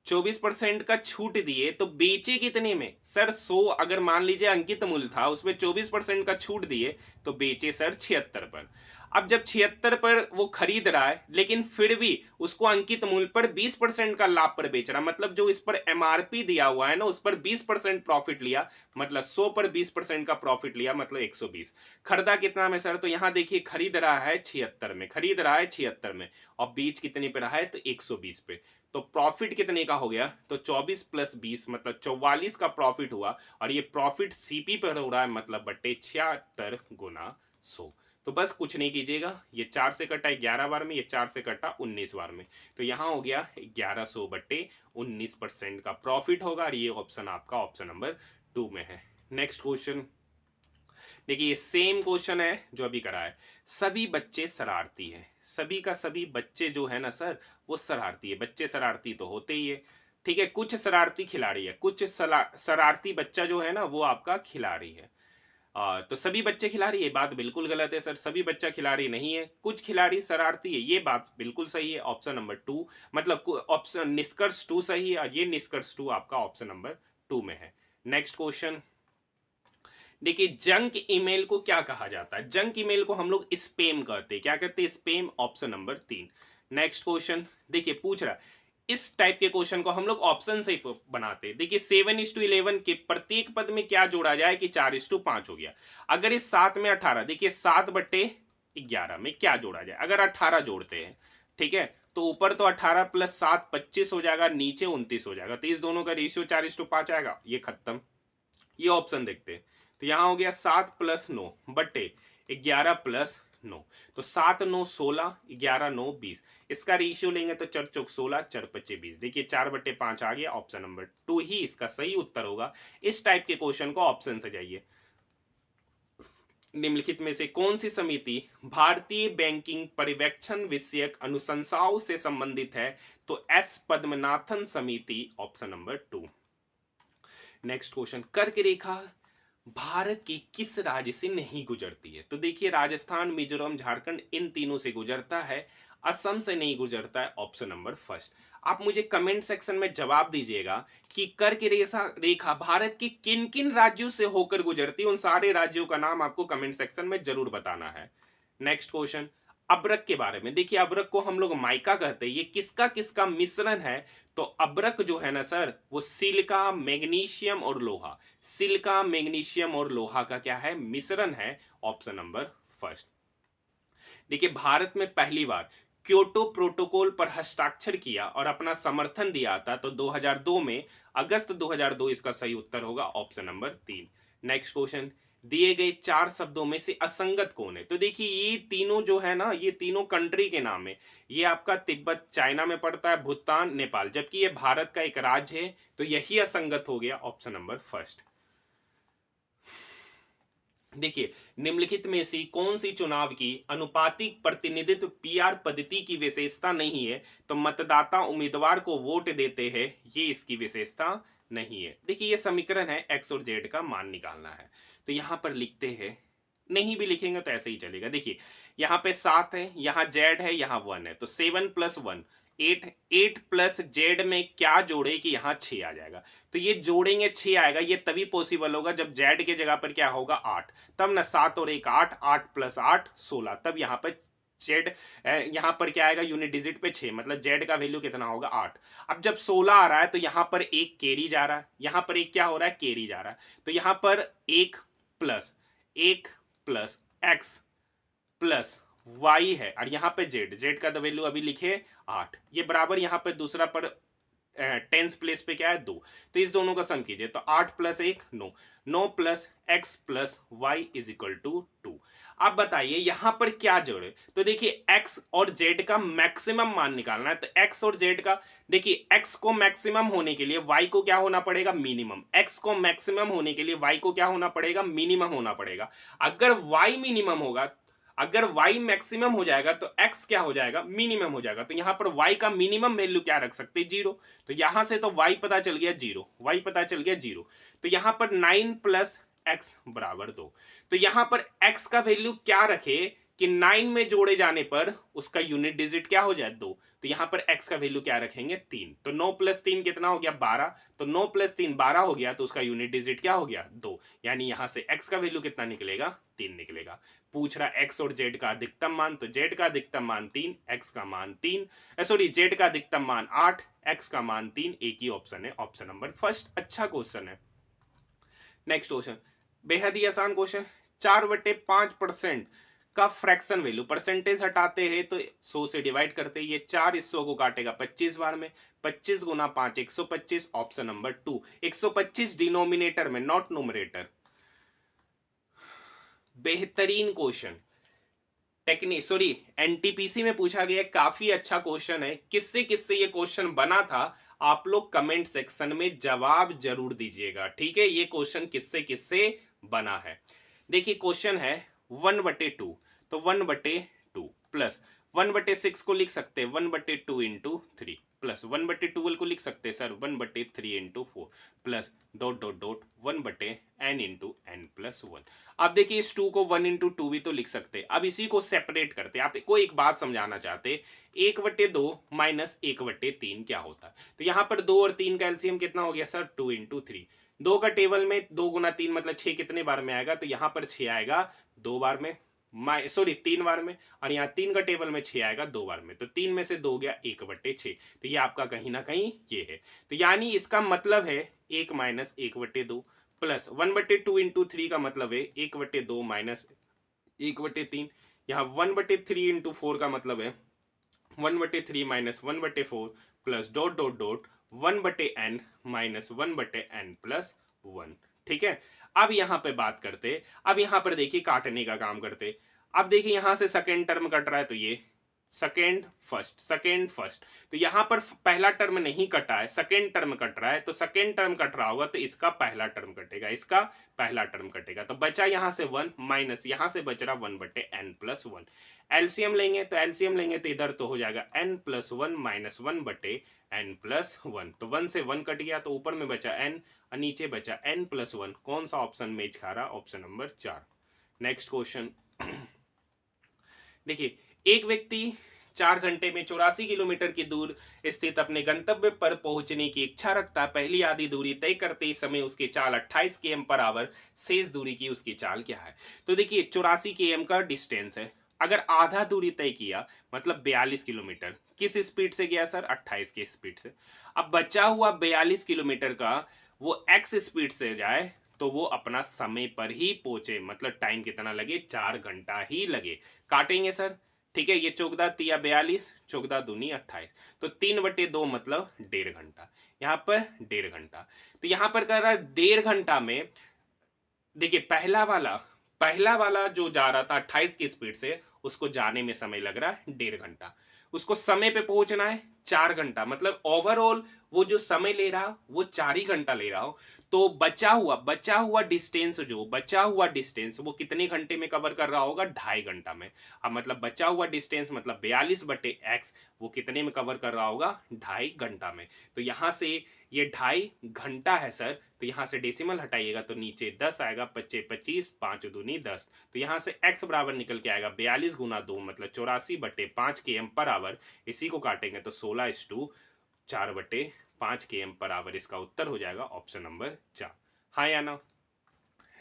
24% का छूट दिए तो बेचे कितने में सर? 100 अगर मान लीजिए अंकित मूल्य था, उसमें 24% का छूट दिए तो बेचे सर 76 पर। अब जब 76 पर वो खरीद रहा है, लेकिन फिर भी उसको अंकित मूल्य पर 20% का लाभ पर बेच रहा है, मतलब जो इस पर एमआरपी दिया हुआ है ना, उस पर 20% प्रॉफिट लिया, मतलब 100 पर 20% का प्रॉफिट लिया, मतलब 120। खरीदा कितना में सर? तो यहां देखिए खरीद रहा है 76 में, खरीद रहा है 76 में, और बेच कितने पे रहा है? तो 120 पे। तो प्रॉफिट कितने का हो गया? तो 24 प्लस 20 मतलब 44 का प्रॉफिट हुआ, और ये प्रॉफिट सीपी पर हो रहा है, मतलब बट्टे 76 गुना 100। तो बस कुछ नहीं कीजिएगा, ये 4 से कटा 11 बार में, ये 4 से कटा 19 बार में, तो यहाँ हो गया 1100 बट्टे 19% का प्रॉफिट होगा, और ये ऑप्शन आपका ऑप्शन नंबर 2 में है। नेक्स्ट क्वेश्चन देखिए, ये सेम क्वेश्चन है जो अभी करा है। सभी बच्चे शरारती हैं, सभी का सभी बच्चे जो है ना सर, वो शरारती है। बच्चे शरारती तो होते ही है, ठीक है। कुछ शरारती खिलाड़ी है, कुछ शरारती बच्चा जो है ना वो आपका खिलाड़ी है। तो सभी बच्चे खिलाड़ी, ये बात बिल्कुल गलत है सर, सभी बच्चा खिलाड़ी नहीं है, कुछ खिलाड़ी शरारती है, ये बात बिल्कुल सही है। ऑप्शन नंबर 2 मतलब ऑप्शन निष्कर्ष 2 सही है, और ये निष्कर्ष 2 आपका ऑप्शन नंबर 2 में है। नेक्स्ट क्वेश्चन देखिए, जंक ईमेल को क्या कहा जाता है? जंक ईमेल को हम लोग स्पैम कहते हैं। क्या कहते हैं? Spam. Option number 3। Next question देखिए, पूछ रहा है इस टाइप के क्वेश्चन को हम लोग ऑप्शन से बनाते हैं। देखिए 7:11 के प्रत्येक पद में क्या जोड़ा जाए कि 4:5 हो गया। अगर इस 7 में 18, देखिए 7/11 में क्या जोड़ा जाए? अगर 18 जोड़ते हैं, ठीक है, तो ऊपर तो 18 प्लस 7 25 हो जाएगा, नीचे 29 हो जाएगा, तो इस दोनों का रेशियो 4:5 आएगा, ये खत्म। ये ऑप्शन देखते हैं, तो यहां हो गया 7 प्लस 9 बटे 11 प्लस 9, तो 7 9 16, 11 9 20। इसका रेशियो लेंगे तो 4 चौक 16, 4 पच्चे 20। देखिए 4/5 आ गया, ऑप्शन नंबर 2 ही इसका सही उत्तर होगा। इस टाइप के क्वेश्चन को ऑप्शन से जाइए। निम्नलिखित में से कौन सी समिति भारतीय बैंकिंग पर्यवेक्षण विषयक अनुशंसाओं से संबंधित है? तो एस पद्मनाथन समिति, ऑप्शन नंबर 2। नेक्स्ट क्वेश्चन, कर्क रेखा भारत की किस राज्य से नहीं गुजरती है? तो देखिए राजस्थान, मिजोरम, झारखंड इन तीनों से गुजरता है, असम से नहीं गुजरता है, ऑप्शन नंबर फर्स्ट। आप मुझे कमेंट सेक्शन में जवाब दीजिएगा कि कर्क रेखा भारत के किन किन राज्यों से होकर गुजरती है। उन सारे राज्यों का नाम आपको कमेंट सेक्शन में जरूर बताना है। नेक्स्ट क्वेश्चन, अब्रक के बारे में देखिए, अब्रक को हम लोग माइका कहते हैं, ये किसका किसका मिश्रण है? तो अब्रक जो है ना सर, वो सिलिका, मैग्नीशियम और लोहा, सिलिका, मैग्नीशियम और लोहा का क्या है? मिश्रण है, ऑप्शन नंबर फर्स्ट। देखिए भारत में पहली बार क्योटो प्रोटोकॉल पर हस्ताक्षर किया और अपना समर्थन दिया था, तो 2002 में, अगस्त 2002 इसका सही उत्तर होगा, ऑप्शन नंबर 3। नेक्स्ट क्वेश्चन, दिए गए 4 शब्दों में से असंगत कौन है? तो देखिए ये तीनों जो है ना, ये तीनों कंट्री के नाम है। ये आपका तिब्बत चाइना में पड़ता है, भूटान, नेपाल, जबकि ये भारत का एक राज्य है, तो यही असंगत हो गया, ऑप्शन नंबर फर्स्ट। देखिए निम्नलिखित में से कौन सी चुनाव की अनुपातिक प्रतिनिधित्व पीआर पद्धति की विशेषता नहीं है? तो मतदाता उम्मीदवार को वोट देते हैं, ये इसकी विशेषता नहीं है। देखिए ये समीकरण है, एक्स और जेड का मान निकालना है, तो यहां पर लिखते हैं, नहीं भी लिखेंगे तो ऐसे ही चलेगा। देखिए यहाँ पे 7 है, यहाँ जेड है, यहाँ 1 है, तो 7 + 1 8, 8 प्लस जेड में क्या जोड़े कि यहाँ 6 आ जाएगा। तो ये जोड़ेंगे 6 आएगा, ये तभी पॉसिबल होगा जब जेड के जगह पर क्या होगा 8, तब ना 7 और 1 8, 8 + 8 16, तब यहाँ पर जेड, यहाँ पर क्या आएगा यूनिट डिजिट पे 6, मतलब जेड का वैल्यू कितना होगा 8। अब जब 16 आ रहा है तो यहाँ पर एक कैरी जा रहा है, यहाँ पर एक क्या हो रहा है? कैरी जा रहा है, तो यहाँ पर 1 प्लस एक्स प्लस वाई है, और यहाँ पे जेड, जेड का वैल्यू अभी लिखे 8, ये बराबर यहाँ पे दूसरा पर टेंस प्लेस पे क्या है 2, तो इस दोनों का सम कीजिए तो 8 plus 1 9, 9 plus x plus y is equal to 2। अब बताइए यहां पर क्या जोड़े, तो देखिए x और z का मैक्सिमम मान निकालना है, तो x और z का देखिए x को मैक्सिमम होने के लिए y को क्या होना पड़ेगा मिनिमम, x को मैक्सिमम होने के लिए y को क्या होना पड़ेगा मिनिमम होना पड़ेगा। अगर y मिनिमम होगा, अगर y मैक्सिमम हो जाएगा तो x क्या हो जाएगा मिनिमम हो जाएगा, तो यहां पर y का मिनिमम वैल्यू क्या रख सकते जीरो, तो यहां से तो y पता चल गया जीरो, y पता चल गया जीरो, तो यहां पर 9 प्लस एक्स बराबर 2, तो यहां पर x का वैल्यू क्या रखे कि 9 में जोड़े जाने पर उसका यूनिट डिजिट क्या हो जाए 2, तो यहां पर x का वैल्यू क्या रखेंगे 3, तो 9 प्लस 3 कितना हो गया 12, तो 9 प्लस 3 12 हो गया, तो उसका यूनिट डिजिट क्या हो गया 2, यानी यहां से x का वैल्यू कितना निकलेगा 3 निकलेगा। पूछ रहा x और z का अधिकतम मान, तो z का अधिकतम मान 3, x का मान 3, सॉरी z का अधिकतम मान 8, x का मान 3, एक ही ऑप्शन है, ऑप्शन नंबर फर्स्ट। अच्छा क्वेश्चन है। नेक्स्ट क्वेश्चन बेहद ही आसान क्वेश्चन, 4/5% का फ्रैक्शन वैल्यू, परसेंटेज हटाते हैं तो 100 से डिवाइड करते हैं, ये 4 इस 100 को काटेगा 25 बार में, 25 गुना 5 125, ऑप्शन नंबर 2 125 डिनोमिनेटर में नॉट न्यूमरेटर। बेहतरीन क्वेश्चन, टेक्निक सॉरी एनटीपीसी में पूछा गया, काफी अच्छा क्वेश्चन है। किससे किससे ये क्वेश्चन बना था आप लोग कमेंट सेक्शन में जवाब जरूर दीजिएगा, ठीक है। ये क्वेश्चन किससे किससे बना है, देखिए क्वेश्चन है 1/2, तो 1/2 प्लस 1/6 को लिख सकते हैं 1/2 इंटू 3, प्लस 1/12 को लिख सकते हैं sir 1/3 into 4, plus dot dot dot 1/n into n plus 1। अब देखिए इस 2 को 1 इंटू 2 भी तो लिख सकते हैं। अब इसी को सेपरेट करते हैं, आपको एक बात समझाना चाहते 1/2 माइनस 1/3 क्या होता है, तो यहाँ पर 2 और 3 का एलसीएम कितना हो गया सर 2 इंटू 3, 2 का टेबल में 2 गुना 3 मतलब 6 कितने बार में आएगा, तो यहाँ पर 6 आएगा 2 बार में, सॉरी 3 बार में, और यहाँ 3 का टेबल में 6 आएगा 2 बार में, तो 3 में से 2 गया 1/6, तो ये आपका कहीं ना कहीं ये है, तो यानी इसका मतलब है 1 माइनस 1/2 प्लस 1/2 इंटू 3 का मतलब है 1/2 माइनस 1/3, यहाँ 1/3 इंटू 4 का मतलब है 1/3 minus 1/4 plus dot dot dot 1/n minus 1/n plus 1, ठीक है। अब यहां पे बात करते, अब यहां पर देखिए काटने का काम करते, अब देखिए यहां से सेकेंड टर्म कट रहा है तो ये सेकेंड फर्स्ट, सेकेंड फर्स्ट, तो यहां पर पहला टर्म नहीं कटा है सेकेंड टर्म कट रहा है, तो सेकेंड टर्म कट रहा होगा तो इसका पहला टर्म कटेगा, इसका पहला टर्म कटेगा, तो बचा यहां से 1 माइनस यहां से बच रहा 1/n प्लस 1, एलसीएम लेंगे तो एलसीएम लेंगे तो इधर तो हो जाएगा n plus 1 minus 1/n plus 1, तो 1 से 1 कट गया तो ऊपर में बचा n और नीचे बचा n प्लस 1, कौन सा ऑप्शन मेज खा रहा, ऑप्शन नंबर 4। नेक्स्ट क्वेश्चन देखिए, एक व्यक्ति 4 घंटे में 84 किलोमीटर की दूर स्थित अपने गंतव्य पर पहुंचने की इच्छा रखता है। पहली आधी दूरी तय करते समय उसकी चाल 28 km पर आवर, शेष दूरी की उसकी चाल क्या है, तो देखिए 84 km का डिस्टेंस है, अगर आधा दूरी तय किया मतलब 42 किलोमीटर, किस स्पीड से गया सर 28 की स्पीड से, अब बचा हुआ 42 किलोमीटर का वो एक्स स्पीड से जाए तो वो अपना समय पर ही पहुंचे, मतलब टाइम कितना लगे 4 घंटा ही लगे, काटेंगे सर, ठीक है। ये चौकदा तिया 42, चौकदा दूनी 28, तो 3/2 मतलब 1.5 घंटा, यहाँ पर 1.5 घंटा, तो यहाँ पर कर रहा है 1.5 घंटा में, देखिए पहला वाला जो जा रहा था 28 की स्पीड से उसको जाने में समय लग रहा है 1.5 घंटा, उसको समय पे पहुंचना है 4 घंटा, मतलब ओवरऑल वो जो समय ले रहा वो 4 ही घंटा ले रहा हो, तो बचा हुआ डिस्टेंस वो कितने घंटे में कवर कर रहा होगा 2.5 घंटा में। अब मतलब बचा हुआ डिस्टेंस मतलब 42/x वो कितने में कवर कर रहा होगा 2.5 घंटा में, तो यहां से ये 2.5 घंटा है सर, तो यहां से डेसिमल हटाइएगा तो नीचे 10 आएगा, 25 25 5 दूनी 10, तो यहां से x बराबर निकल के आएगा 42 गुना 2 मतलब 84/5 km पर आवर, इसी को काटेंगे तो 16:4/5 km पर आवर, इसका उत्तर हो जाएगा ऑप्शन नंबर 4, हाँ या ना।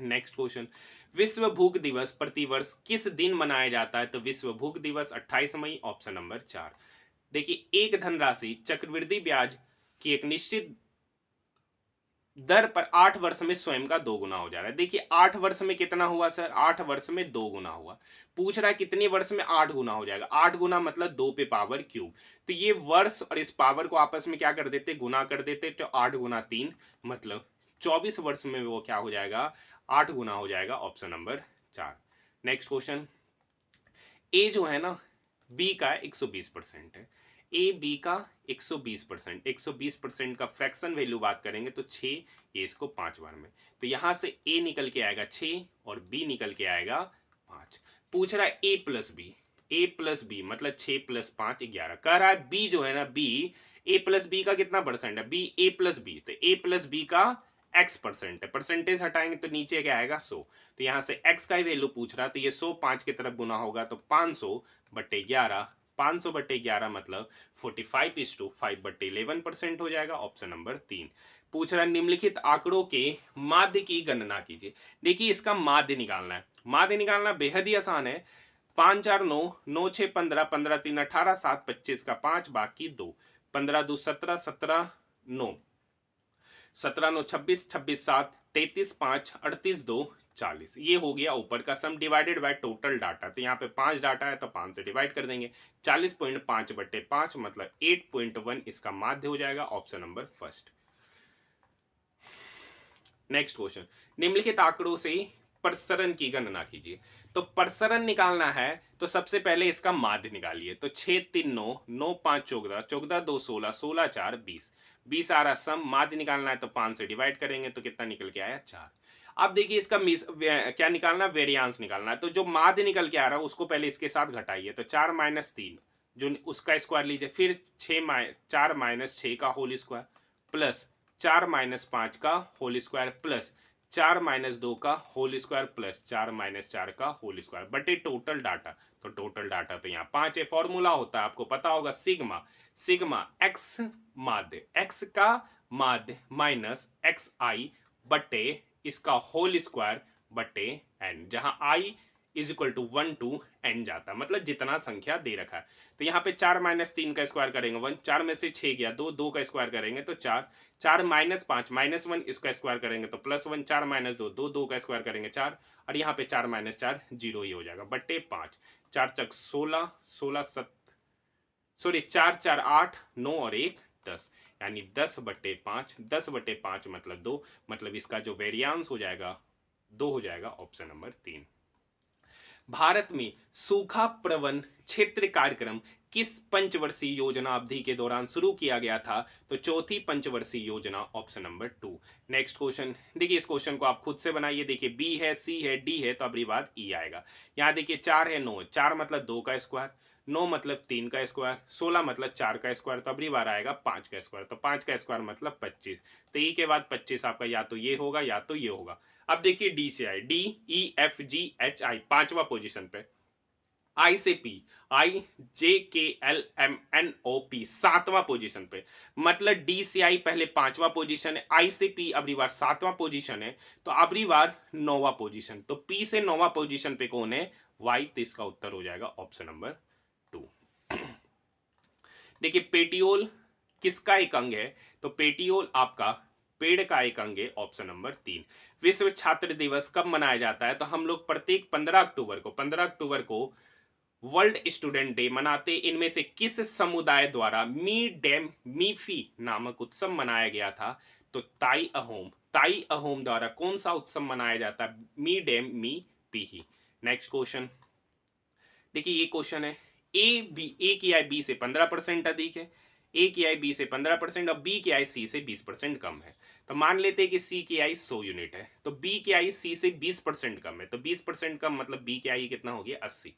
नेक्स्ट क्वेश्चन, विश्व भूख दिवस प्रतिवर्ष किस दिन मनाया जाता है, तो विश्व भूख दिवस 28 मई, ऑप्शन नंबर 4। देखिए एक धनराशि चक्रवृद्धि ब्याज की एक निश्चित दर पर 8 वर्ष में स्वयं का 2 गुना हो जा रहा है। देखिए 8 वर्ष में कितना हुआ सर, 8 वर्ष में 2 गुना हुआ। पूछ रहा है कितने वर्ष में 8 गुना हो जाएगा, 8 गुना मतलब 2 पे पावर क्यूब। तो ये वर्ष और इस पावर को आपस में क्या कर देते, गुना कर देते, तो 8 गुना 3 मतलब 24 वर्ष में वो क्या हो जाएगा, 8 गुना हो जाएगा। Option number 4। नेक्स्ट क्वेश्चन, ए जो है ना बी का 120% है, ए बी का 120%, 120% का फ्रैक्शन वैल्यू बात करेंगे तो 6, ये इसको 5 बार में, तो यहां से ए निकल के आएगा 6 और बी निकल के आएगा 5। पूछ रहा है ए प्लस बी, ए प्लस बी मतलब 6 प्लस 5 11। कह रहा है बी जो है ना बी, ए प्लस बी का कितना परसेंट है, बी ए प्लस बी, तो ए प्लस बी का एक्स परसेंट है, परसेंटेज हटाएंगे तो नीचे क्या आएगा 100, तो यहां से एक्स का ही वैल्यू पूछ रहा है, तो ये 100 5 की तरफ गुना होगा तो 500/11, 500/11 मतलब 45:5/11% हो जाएगा। Option number 3। पूछ रहा निम्नलिखित आंकड़ों के माध्य की गणना कीजिए। देखिए इसका माध्य निकालना है, माध्य निकालना बेहद ही आसान है। 5 4 9, 9 6 15, 15 3 18, 7 25 का 5 बाकी 2, 15 2 17, 17 9, 17 9 26, 26 7 33 5 38 2 40। ये हो गया ऊपर का सम डिवाइडेड बाय टोटल डाटा, तो यहाँ पे 5 डाटा है तो 5 से डिवाइड कर देंगे, 40.5/5 मतलब 8.1 इसका माध्य हो जाएगा। Option number first. Next question, निम्नलिखित आंकड़ों से प्रसरण की गणना कीजिए। तो प्रसरण निकालना है तो सबसे पहले इसका माध्य निकालिए, तो 6 3 9, 9 5 14, 14 2 16, 16 4 20, 20 आ रहा सम, माध्य निकालना है तो 5 से डिवाइड करेंगे तो कितना निकल के आया 4। अब देखिए इसका क्या निकालना, वेरियांस निकालना है, तो जो माध्य निकल के आ रहा है उसको पहले इसके साथ घटाइए, तो 4 - 3 जो उसका स्क्वायर लीजिए, फिर 4 - 6 का होल स्क्वायर प्लस 4 - 5 का होल स्क्वायर प्लस 4 - 2 का होल स्क्वायर प्लस 4 - 4 का होल स्क्वायर बटे टोटल डाटा, तो टोटल डाटा तो यहाँ 5 है। फॉर्मूला होता है आपको पता होगा सिग्मा, सिग्मा एक्स माध्य, एक्स का माध्य माइनस एक्स आई बटे इसका होल स्क्वायर बटे एन, जहां I is equal to 1 to N जाता है, मतलब जितना संख्या दे रखा है। तो यहाँ पे 4 - 3 का स्क्वायर करेंगे 1, 4 में से 6 गया 2, 2 का स्क्वायर करेंगे तो 4, 4 - 5 -1 इसका स्क्वायर करेंगे तो +1, 4 - 2 2, 2 का स्क्वायर करेंगे 4, और यहाँ पे 4 - 4 0 ही हो जाएगा बटे 5, 4 चक 16, 16 7 सॉरी 4 4 8 9 और 1 10, यानी 10/5, 10/5 मतलब 2, मतलब इसका जो वेरियांस हो जाएगा 2 हो जाएगा। Option number 3। भारत में सूखा प्रबंधन क्षेत्र कार्यक्रम किस पंचवर्षीय योजना अवधि के दौरान शुरू किया गया था, तो चौथी पंचवर्षीय योजना। Option number 2। नेक्स्ट क्वेश्चन, देखिए इस क्वेश्चन को आप खुद से बनाइए, देखिए बी है, सी है, डी है, तो अगली बात ई आएगा। यहाँ देखिए 4 है 9, 4 मतलब 2 का स्क्वायर, 9 मतलब 3 का स्क्वायर, 16 मतलब 4 का स्क्वायर, तो अगली बार आएगा 5 का स्क्वायर, तो 5 का स्क्वायर मतलब 25, तो ई के बाद 25 आपका या तो ये होगा या तो ये होगा। अब देखिए डी से I, D E F G H I 5वां पोजीशन पे, आई से P, I J K L M N O P 7वां पोजीशन पे, मतलब डी से आई पहले 5वां पोजीशन है, आई से पी अबरी बार 7वां पोजीशन है, तो अबरी बार 9वां पोजीशन, तो पी से 9वां पोजीशन पे कौन है, वाई, तो इसका उत्तर हो जाएगा ऑप्शन नंबर 2। देखिए पेटियोल किसका एक अंग है, तो पेटियोल आपका पेड़ का एक अंग है। Option number 3। विश्व छात्र दिवस कब मनाया जाता है, तो हम लोग प्रत्येक 15 अक्टूबर को वर्ल्ड स्टूडेंट डे मनाते। इनमें से किस समुदाय द्वारा मी डैम मीफी नामक उत्सव मनाया गया था, तो ताई अहोम, ताई अहोम द्वारा कौन सा उत्सव मनाया जाता है, मी डैम मी पीही। नेक्स्ट क्वेश्चन, देखिए ये क्वेश्चन है, ए की आय बी से 15% अधिक है, ए की आय बी से 15% और बी की आय सी से 20% कम है। तो मान लेते हैं कि सी की आय 100 यूनिट है, तो बी की आय सी से 20% कम है, तो 20% कम मतलब बी की आय कितना हो गया 80।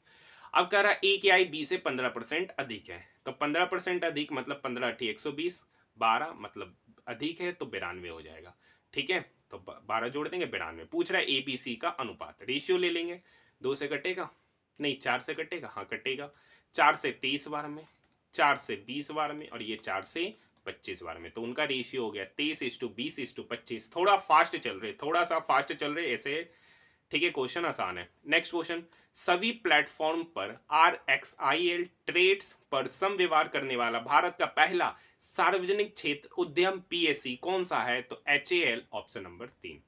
अब कह रहा ए की आय बी से 15% अधिक है, तो 15% अधिक मतलब 15 × 120, 12 मतलब अधिक है तो 92 हो जाएगा। ठीक है, तो 12 जोड़ देंगे 92। पूछ रहा है ए बी सी का अनुपात, रेशियो ले लेंगे, 2 से कटेगा नहीं 4 से कटेगा, हाँ कटेगा, 4 से 23 बार में, 4 से 20 बार में, और ये 4 से 25 बार में, तो उनका रेशियो हो गया 23:20:25। थोड़ा फास्ट चल रहे, थोड़ा सा फास्ट चल रहे ऐसे, ठीक है, क्वेश्चन आसान है। नेक्स्ट क्वेश्चन, सभी प्लेटफॉर्म पर RXIL ट्रेड्स पर सम व्यवहार करने वाला भारत का पहला सार्वजनिक क्षेत्र उद्यम PSE कौन सा है? तो HAL, option number 3।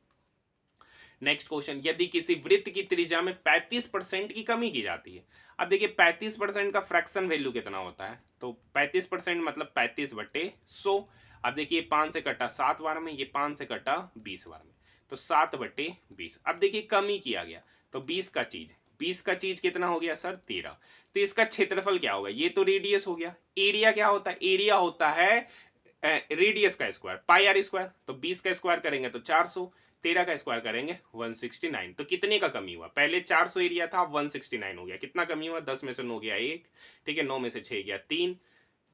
Next question, यदि किसी वृत्त की त्रिज्या में 35% की कमी की जाती है, अब देखिए 35% का फ्रैक्शन वैल्यू कितना होता है? तो 35% मतलब 35/100। अब देखिए 5 से कटा 7 बार में, ये 5 से कटा 20 बार में, तो 7/20। अब देखिए कमी किया गया, तो 20 का चीज कितना हो गया सर? 13। तो इसका क्षेत्रफल क्या होगा? ये तो रेडियस हो गया। एरिया क्या होता है? एरिया होता है रेडियस का स्क्वायर, पाई आर स्क्वायर। तो 20 का स्क्वायर करेंगे तो 400, 13 का स्क्वायर करेंगे 169। तो कितने का कमी हुआ? पहले 400 एरिया था, 169 हो गया। कितना कमी हुआ? 10 में से 9 गया 1, ठीक है, 9 में से 6 गया 3,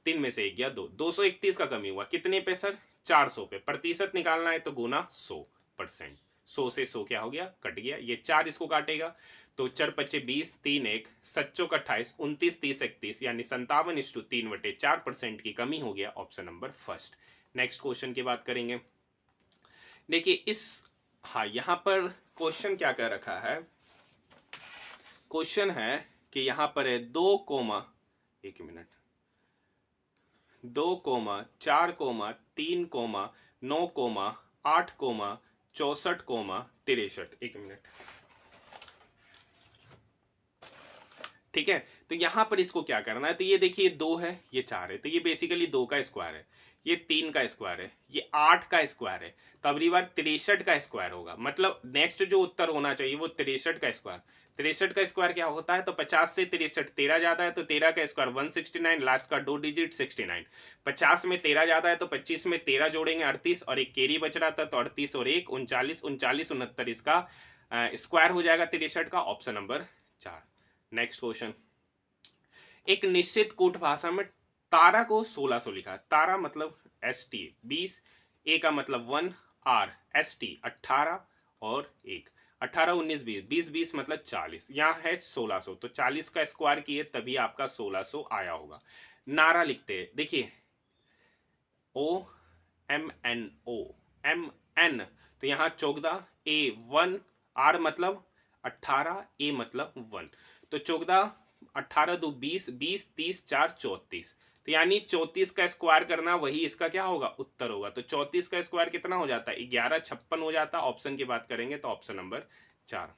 3 में से 1 गया 2, 231 का कमी हुआ। कितने पे सर? 400 पे। प्रतिशत निकालना है तो गुना 100%। 100 से 100 क्या हो गया? कट गया। ये 4 इसको काटेगा, तो 4 पच्चे 20, 3 1, 7 का 28, 29, 30, 31, यानी 57/3/4% की कमी हो गया। Option number first. Next question की बात करेंगे। देखिए इस, हाँ, यहां पर क्वेश्चन क्या कर रखा है? क्वेश्चन है कि यहां पर है 2 कोमा, एक minute, 2 comma 4 comma 3 comma 9 comma 8 comma 64 comma 63। एक मिनट, ठीक है। तो यहां पर इसको क्या करना है? तो ये देखिए 2 है, ये 4 है, तो ये बेसिकली 2 का स्क्वायर है, ये 3 का स्क्वायर है, ये 8 का स्क्वायर है। तो अगली बार 63 का स्क्वायर होगा। मतलब नेक्स्ट जो उत्तर होना चाहिए वो 63 का स्क्वायर। 63 का स्क्वायर क्या होता है? तो 50 से 63 13 ज्यादा है, तो 13 का स्क्वायर 169, लास्ट का 2 डिजिट 69। 50 में 13 ज्यादा है, तो 25 में 13 जोड़ेंगे 38, और एक कैरी बच रहा था, तो 38 और 1 39, 39 69 इसका स्क्वायर हो जाएगा 63 का। Option number 4। नेक्स्ट क्वेश्चन, एक निश्चित कूट भाषा में तारा को 1600 लिखा है। तारा मतलब ST 20, ए का मतलब 1, आर ST 18 और 1, 18 19 20, 20 20 मतलब 40, यहाँ है 1600, तो 40 का स्क्वायर किए तभी आपका 1600 आया होगा। नारा लिखते हैं, देखिए OMNO तो यहाँ 14, A1, R मतलब 18, A मतलब 1, तो 14 18 2 20, 20 30 4 34, तो यानी 34 का स्क्वायर करना, वही इसका क्या होगा? उत्तर होगा। तो 34 का स्क्वायर कितना हो जाता है? 1156 हो जाता है। ऑप्शन की बात करेंगे तो ऑप्शन नंबर 4।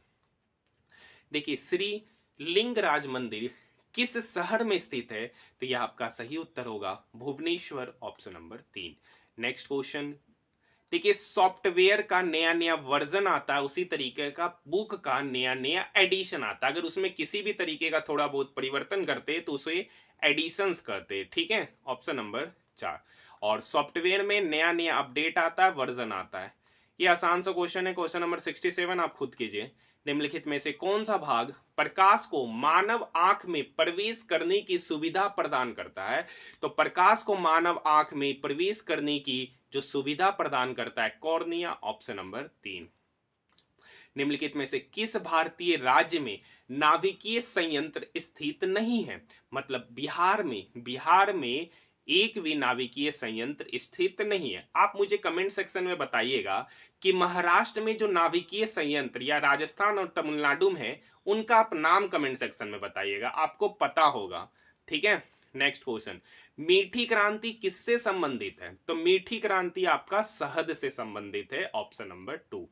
देखिए श्री लिंगराज मंदिर किस शहर में स्थित है? तो यह आपका सही उत्तर होगा Bhubaneswar, option number 3। Next question, देखिए सॉफ्टवेयर का नया नया वर्जन आता है, उसी तरीके का बुक का नया नया एडिशन आता है। अगर उसमें किसी भी तरीके का थोड़ा बहुत परिवर्तन करते तो उसे एडिशंस कहते, ठीक है। Option number 4। और सॉफ्टवेयर में नया नया अपडेट आता है, वर्जन आता है। ये आसान सा क्वेश्चन है, क्वेश्चन नंबर 67 आप खुद कीजिए। निम्नलिखित में से कौन सा भाग प्रकाश को मानव आंख में प्रवेश करने की सुविधा प्रदान करता है? तो प्रकाश को मानव आंख में प्रवेश करने की जो सुविधा प्रदान करता है कॉर्निया, ऑप्शन नंबर 3। निम्नलिखित में से किस भारतीय राज्य में नाभिकीय संयंत्र स्थित नहीं है? मतलब बिहार में एक भी नाभिकीय संयंत्र स्थित नहीं है। आप मुझे कमेंट सेक्शन में बताइएगा कि महाराष्ट्र में जो नाभिकीय संयंत्र या राजस्थान और तमिलनाडु में है, उनका आप नाम कमेंट सेक्शन में बताइएगा, आपको पता होगा, ठीक है। नेक्स्ट क्वेश्चन, मीठी क्रांति किससे संबंधित है? तो मीठी क्रांति आपका शहद से संबंधित है, ऑप्शन नंबर 2।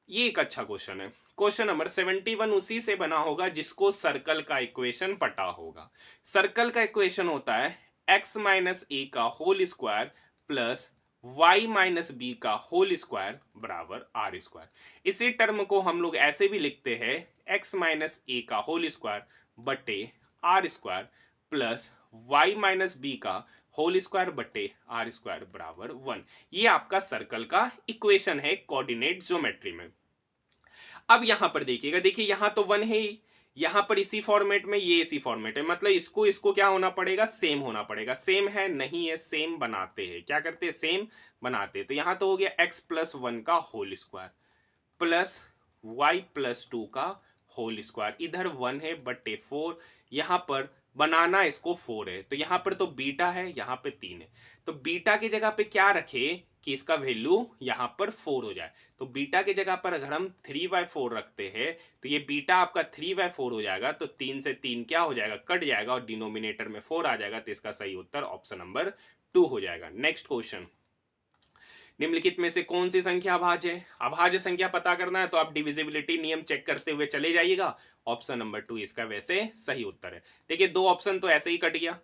ये एक अच्छा क्वेश्चन है। क्वेश्चन नंबर 71 उसी से बना होगा जिसको सर्कल का इक्वेशन पता होगा। सर्कल का इक्वेशन होता है x माइनस ए का whole square plus y minus b का होल स्क्वायर बराबर आर स्क्वायर। इसी टर्म को हम लोग ऐसे भी लिखते हैं x माइनस ए का होल स्क्वायर बटे r square plus y minus b का होल स्क्वायर बटे आर स्क्वायर बराबर 1। ये आपका सर्कल का इक्वेशन है कोऑर्डिनेट ज्योमेट्री में। अब यहां पर देखिएगा, देखिए यहां तो 1 है ही, यहां पर इसी फॉर्मेट में, ये इसी फॉर्मेट है, मतलब इसको इसको क्या होना पड़ेगा? सेम होना पड़ेगा। सेम है नहीं है, सेम बनाते हैं। क्या करते हैं? सेम बनाते हैं। तो यहां तो हो गया x प्लस 1 का whole square plus y plus 2 का होल स्क्वायर, इधर 1 है बटे 4, यहां पर बनाना इसको 4 है, तो यहां पर तो बीटा है, यहां पे 3 है, तो बीटा की जगह पे क्या रखे? कि इसका वैल्यू यहाँ पर 4 हो जाए। तो बीटा की जगह पर अगर हम 3/4 रखते हैं तो ये बीटा आपका 3/4 हो जाएगा। तो 3 से 3 क्या हो जाएगा, कट जाएगा और डिनोमिनेटर में 4 आ जाएगा। तो इसका सही उत्तर ऑप्शन नंबर 2 हो जाएगा। नेक्स्ट क्वेश्चन, निम्नलिखित में से कौन सी संख्या अभाज्य है? अभाज्य संख्या पता करना है तो आप डिविजिबिलिटी नियम चेक करते हुए चले जाइएगा। ऑप्शन नंबर 2 इसका वैसे सही उत्तर है। देखिए 2 ऑप्शन तो ऐसे ही कट गया,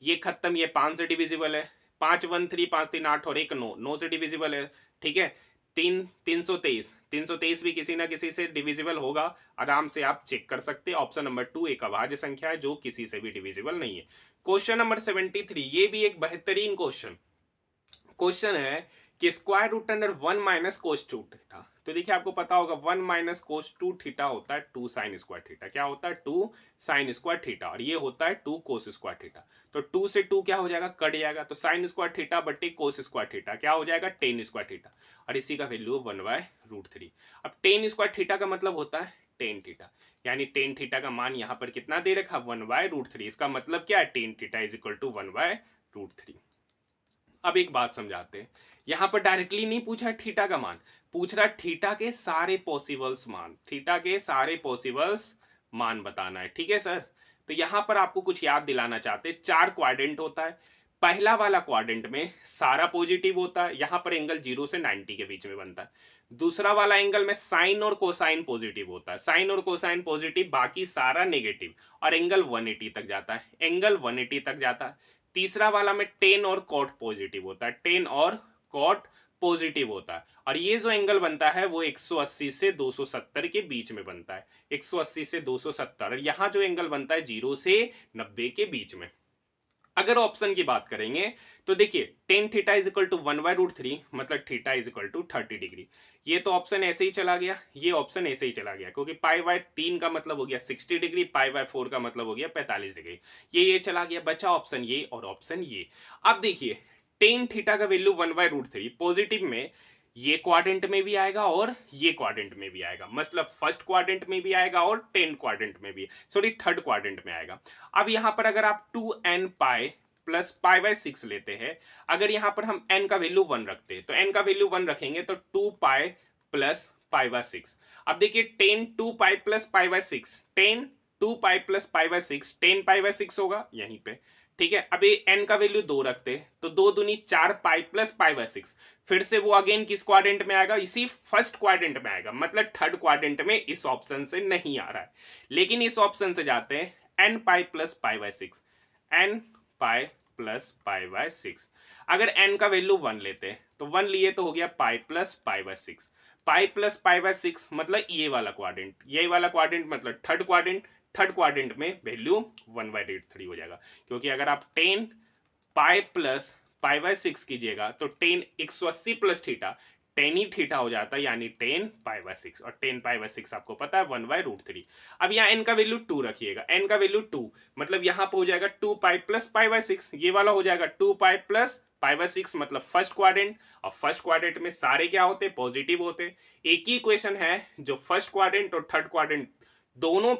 ये खत्म, ये 5 से डिविजिबल है, 5 1 3, 5 3 8 और 1 9, 9 से डिविजिबल है। ठीक है, 323 भी किसी ना किसी से डिविजिबल होगा, आराम से आप चेक कर सकते हैं। ऑप्शन नंबर 2 एक अभाज्य संख्या है जो किसी से भी डिविजिबल नहीं है। क्वेश्चन नंबर 73, ये भी एक बेहतरीन क्वेश्चन है कि square root under 1 minus cos 2 theta. तो देखिए आपको पता होगा 1 माइनस कोस 2 थीटा होता है 2 साइन स्क्वायर थीटा। क्या होता है, 2 साइन स्क्वायर थीटा, और ये होता है 2 कोस स्क्वायर थीटा। तो 2 से 2 क्या हो जाएगा, कट जाएगा। तो साइन स्क्वायर थीटा बटे कोस स्क्वायर थीटा क्या हो जाएगा, टेन स्क्वायर थीटा, और इसी का वैल्यू 1/√3। अब टेन स्क्वायर थीटा का मतलब होता है टेन थीटा, यानी टेन थीटा का मान यहाँ पर कितना दे रखा, 1/√3। इसका मतलब क्या है, tan theta is equal to 1/√3। अब एक बात समझाते हैं, यहां पर डायरेक्टली नहीं पूछा है थीटा का मान, पूछ रहा है थीटा के सारे पॉसिबल्स मान, थीटा के सारे पॉसिबल्स मान बताना है। ठीक है सर, तो यहां पर आपको कुछ याद दिलाना चाहते हैं, 4 क्वाड्रेंट होता है। पहला वाला क्वाड्रेंट में सारा पॉजिटिव होता है, यहां पर एंगल 0 से 90 के बीच में बनता है। दूसरा वाला एंगल में साइन और कोसाइन पॉजिटिव होता है, साइन और कोसाइन पॉजिटिव, बाकी सारा नेगेटिव, और एंगल 180 तक जाता है, एंगल 180 तक जाता है। तीसरा वाला में टेन और कॉट पॉजिटिव होता है, टेन और कॉट पॉजिटिव होता है, और ये जो एंगल बनता है वो 180 से 270 के बीच में बनता है, 180 से 270। और यहां जो एंगल बनता है 0 से 90 के बीच में। अगर ऑप्शन की बात करेंगे तो देखिए tan theta is equal to 1/√3, मतलब theta is equal to 30 degree. ये तो ऑप्शन ऐसे ही चला गया, ये ऑप्शन ऐसे ही चला गया, क्योंकि π/3 का मतलब हो गया 60 डिग्री, π/4 का मतलब हो गया 45 डिग्री। ये चला गया, बचा ऑप्शन ये और ऑप्शन ये। अब देखिए टेन थीटा का वैल्यू 1/√3 पॉजिटिव में ये क्वाड्रेंट में भी आएगा और ये क्वाड्रेंट में भी आएगा, मतलब फर्स्ट क्वाड्रेंट में भी आएगा और टेन क्वाड्रेंट में भी, सॉरी थर्ड क्वाड्रेंट में आएगा। अब यहां पर अगर आप 2n पाई प्लस π/6 लेते हैं, अगर यहां पर हम n का वैल्यू 1 रखते हैं तो n का वैल्यू 1 रखेंगे तो 2 पाई प्लस π/6। अब देखिए tan 2 pi plus π/6, tan 2 pi plus π/6, tan π/6 होगा यहीं पे। ठीक है, अब ये n का वैल्यू 2 रखते हैं तो 2 दूनी 4 पाई प्लस π/6, फिर से वो अगेन किस क्वाड्रेंट में आएगा, इसी फर्स्ट क्वाड्रेंट में आएगा, मतलब थर्ड क्वाड्रेंट में इस ऑप्शन से नहीं आ रहा है। लेकिन इस ऑप्शन से जाते हैं n pi plus π/6, n pi plus π/6। अगर n का वैल्यू 1 लेते हैं तो 1 लिए तो हो गया पाई प्लस π/6, पाई प्लस π/6 मतलब ये वाला क्वाड्रेंट, ये वाला क्वाड्रेंट मतलब थर्ड क्वाड्रेंट, थर्ड क्वाड्रेंट में वैल्यू 1/√3 हो जाएगा, क्योंकि अगर आप 10 पाई प्लस π/6 कीजिएगा तो 10 180 प्लस थीटा 10 ही थीटा हो जाता है, यानी 10 π/6, और 10 π/6 आपको पता है 1/√3। अब यहाँ n का वैल्यू 2 रखिएगा, n का वैल्यू 2 मतलब यहाँ पे हो जाएगा 2 पाई प्लस π/6, ये वाला हो जाएगा 2 पाई प्लस π/6, मतलब फर्स्ट क्वाड्रेंट, और फर्स्ट क्वाड्रेंट में सारे क्या होते, पॉजिटिव होते। एक ही इक्वेशन है जो फर्स्ट क्वाड्रेंट और थर्ड क्वाड्रेंट दोनों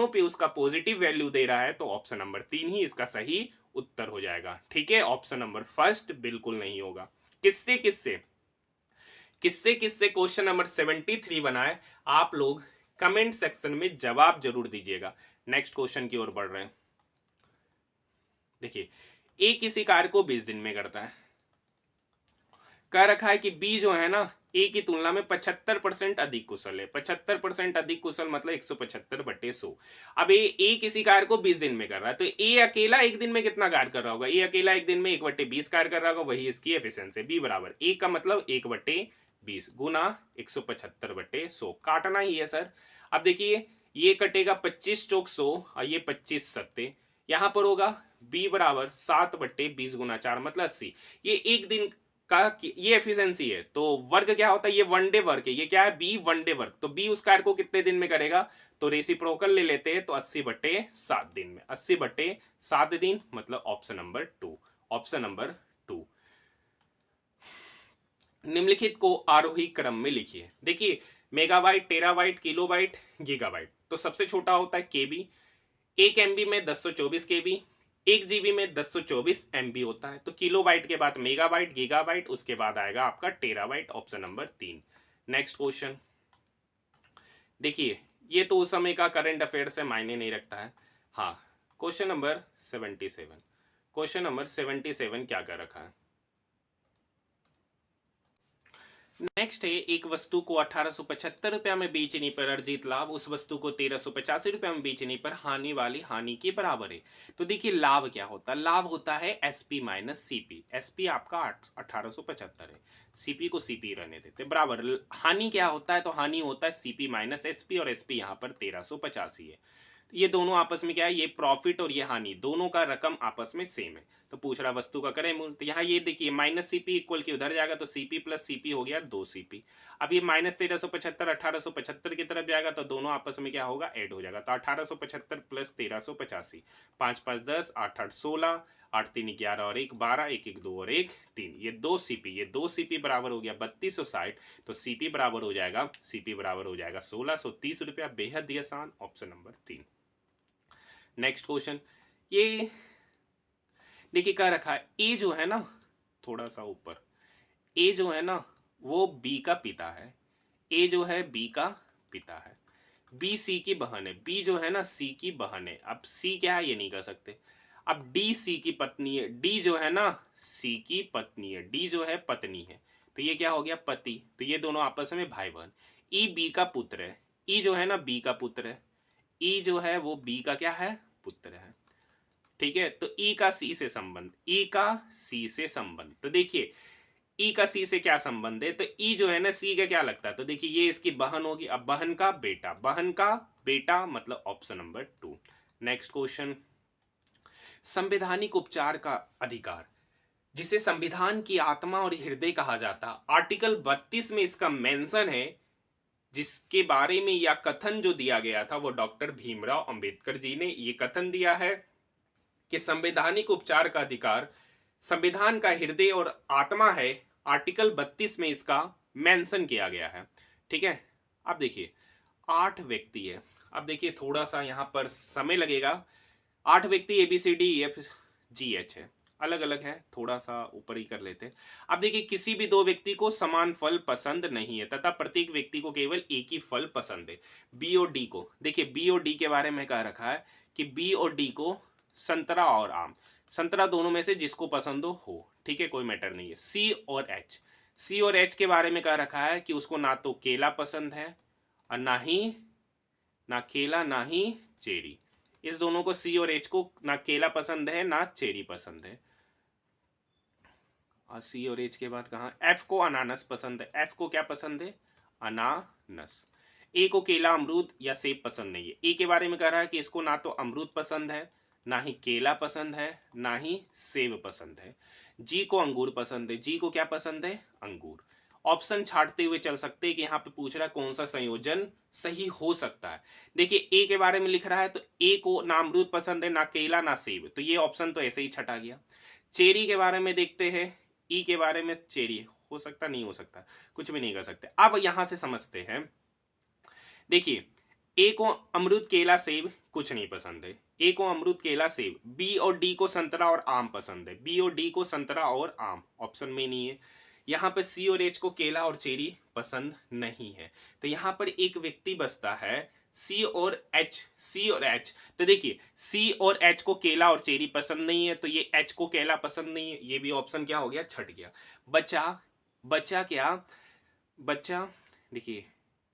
पे उसका पॉजिटिव वैल्यू दे रहा है, तो ऑप्शन नंबर 3 ही इसका सही उत्तर हो जाएगा। ठीक है, ऑप्शन नंबर फर्स्ट बिल्कुल नहीं होगा। किससे क्वेश्चन नंबर 73 बनाए, आप लोग कमेंट सेक्शन में जवाब जरूर दीजिएगा। नेक्स्ट क्वेश्चन की ओर बढ़ रहे हैं। देखिए ए किसी कार्य को 20 दिन में करता है, कह रखा है कि बी जो है ना ए की तुलना में 75% अधिक कुशल है। 75% अधिक कुशल मतलब 175/100। अब ए किसी कार्य को 20 दिन में कर रहा है, तो ए अकेला एक दिन में कितना कार्य कर रहा होगा, ए अकेला एक दिन में 1/20 कार्य कर रहा होगा, वही इसकी एफिशिएंसी। बी बराबर ए का मतलब 1/20 गुना 175/100, काटना ही है सर। अब देखिए ये कटेगा 25 चौक 100 और ये 25 सत्ते, यहां पर होगा बी बराबर 7/20 गुना 4 मतलब 80। ये एक दिन का ये एफिशिएंसी है, तो वर्ग क्या होता है, ये वन डे वर्क है, ये क्या है बी वन डे वर्क, तो बी उस कार्य को कितने दिन में करेगा, तो रेसिप्रोकल ले लेते हैं, तो 80/7 दिन में, 80/7 दिन मतलब ऑप्शन नंबर 2, ऑप्शन नंबर 2। निम्नलिखित को आरोही क्रम में लिखिए। देखिए मेगाबाइट, टेराबाइट, किलोबाइट, गीगाबाइट, तो सबसे छोटा होता है केबी। 1 MB में 1024 केबी, 1 GB में 1024 MB होता है। तो किलोबाइट के बाद मेगाबाइट, गीगाबाइट, उसके बाद आएगा आपका terabyte, option number 3। Next question देखिए, ये तो उस समय का करंट अफेयर से मायने नहीं रखता है। हाँ, क्वेश्चन नंबर 77, क्वेश्चन नंबर 77 क्या कर रखा है। नेक्स्ट है, एक वस्तु को 1875 रुपया में बेचने पर अर्जित लाभ उस वस्तु को 1385 रुपया में बेचने पर हानि वाली हानि के बराबर है। तो देखिए लाभ क्या होता है, लाभ होता है एसपी माइनस सीपी। एसपी आपका 1875 है, सीपी को सीपी रहने देते बराबर। हानि क्या होता है, तो हानि होता है सीपी माइनस एसपी, और एसपी यहाँ पर 1385 है। ये दोनों आपस में क्या है, ये प्रॉफिट और ये हानि दोनों का रकम आपस में सेम है। तो पूछ रहा वस्तु का करें मूल्य, तो यहाँ ये देखिए माइनस सीपी इक्वल की उधर जाएगा तो सीपी प्लस सीपी हो गया 2 CP। अब ये माइनस 1375 1875 की तरफ जाएगा तो दोनों आपस में क्या होगा, ऐड हो जाएगा। तो 1875 प्लस 1385, 5 5 10, 8 8 16, 8 3 11 और 1 12, 1 1 2 और 1 3, ये 2 CP, ये 2 CP बराबर हो गया 3260। तो सीपी बराबर हो जाएगा, सीपी बराबर हो जाएगा 1630 रुपया। बेहद ही आसान, ऑप्शन नंबर 3। नेक्स्ट क्वेश्चन, ये देखिए क्या रखा है, ए जो है ना, थोड़ा सा ऊपर, ए जो है ना वो बी का पिता है। ए जो है बी का पिता है, बी सी की बहन है, बी जो है ना सी की बहन है। अब सी क्या है ये नहीं कर सकते। अब डी सी की पत्नी है, डी जो है ना सी की पत्नी है, डी जो है पत्नी है। तो ये क्या हो गया, पति। तो ये दोनों आपस में भाई बहन। ई बी का पुत्र है, ई जो है ना बी का पुत्र है, ई जो है वो बी का क्या है, पुत्र है। ठीक है, तो ई का सी से संबंध, ई का सी से संबंध। तो देखिए ई का सी से क्या संबंध है, तो ई जो है ना सी का क्या लगता है, तो देखिए ये इसकी बहन होगी। अब बहन का बेटा, बहन का बेटा मतलब ऑप्शन नंबर 2। नेक्स्ट क्वेश्चन, संवैधानिक उपचार का अधिकार, जिसे संविधान की आत्मा और हृदय कहा जाता, आर्टिकल 32 में इसका मेंशन है। जिसके बारे में यह कथन जो दिया गया था वो डॉक्टर भीमराव अंबेडकर जी ने ये कथन दिया है कि संवैधानिक उपचार का अधिकार संविधान का हृदय और आत्मा है। आर्टिकल 32 में इसका मेंशन किया गया है। ठीक है, अब देखिए 8 व्यक्ति है। अब देखिए थोड़ा सा यहाँ पर समय लगेगा। 8 व्यक्ति ABCDEFGH है, अलग अलग है, थोड़ा सा ऊपर ही कर लेते हैं। अब देखिए किसी भी 2 व्यक्ति को समान फल पसंद नहीं है तथा प्रत्येक व्यक्ति को केवल एक ही फल पसंद है। बी और डी को देखिए, बी और डी के बारे में कह रखा है कि बी और डी को संतरा और आम, संतरा दोनों में से जिसको पसंद हो, ठीक है, कोई मैटर नहीं है। सी और एच, सी और एच के बारे में कह रखा है कि उसको ना तो केला पसंद है और ना केला ना ही चेरी। इस दोनों को, सी और एच को ना केला पसंद है ना चेरी पसंद है। और सी और एच के बाद कहा, एफ को अनानस पसंद है। एफ को क्या पसंद है, अनानस। ए को केला अमरूद या सेब पसंद नहीं है। ए के बारे में कह रहा है कि इसको ना तो अमरूद पसंद है, ना ही केला पसंद है, ना ही सेब पसंद है। जी को अंगूर पसंद है। जी को क्या पसंद है, अंगूर। ऑप्शन छाटते हुए चल सकते हैं कि यहाँ पे पूछ रहा है कौन सा संयोजन सही हो सकता है। देखिए ए के बारे में लिख रहा है तो ए को ना अमरूद पसंद है, ना केला, ना सेब, तो ये ऑप्शन तो ऐसे ही छटा गया। चेरी के बारे में देखते हैं, ई के बारे में चेरी हो सकता नहीं हो सकता, कुछ भी नहीं कर सकते। अब यहां से समझते हैं, देखिए ए को अमरूद केला सेब कुछ नहीं पसंद है। ए को अमरूद केला सेब। बी और डी को संतरा और आम पसंद है। बी और डी को संतरा और आम ऑप्शन में नहीं है। यहाँ पे सी और एच को केला और चेरी पसंद नहीं है। तो यहाँ पर एक व्यक्ति बचता है सी और एच, सी और एच। तो देखिए सी और एच को केला और चेरी पसंद नहीं है, तो ये एच को केला पसंद नहीं है, ये भी ऑप्शन क्या हो गया, छट गया। बचा क्या, बचा देखिए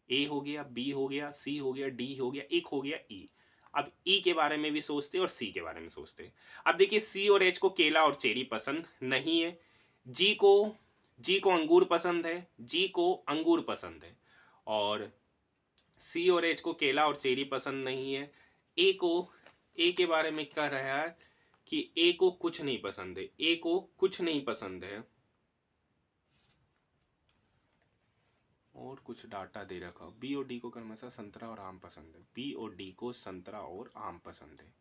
ए हो गया, बी हो गया, सी हो गया, डी हो गया, एक हो गया ई। अब ई के बारे में भी सोचते और सी के बारे में सोचते। अब देखिए सी और एच को केला और चेरी पसंद नहीं है। जी को अंगूर पसंद है, जी को अंगूर पसंद है। और सी और एच को केला और चेरी पसंद नहीं है। ए के बारे में कह रहा है कि ए को कुछ नहीं पसंद है, ए को कुछ नहीं पसंद है। और कुछ डाटा दे रखा, बी और डी को क्रमशः संतरा और आम पसंद है। बी और डी को संतरा और आम पसंद है।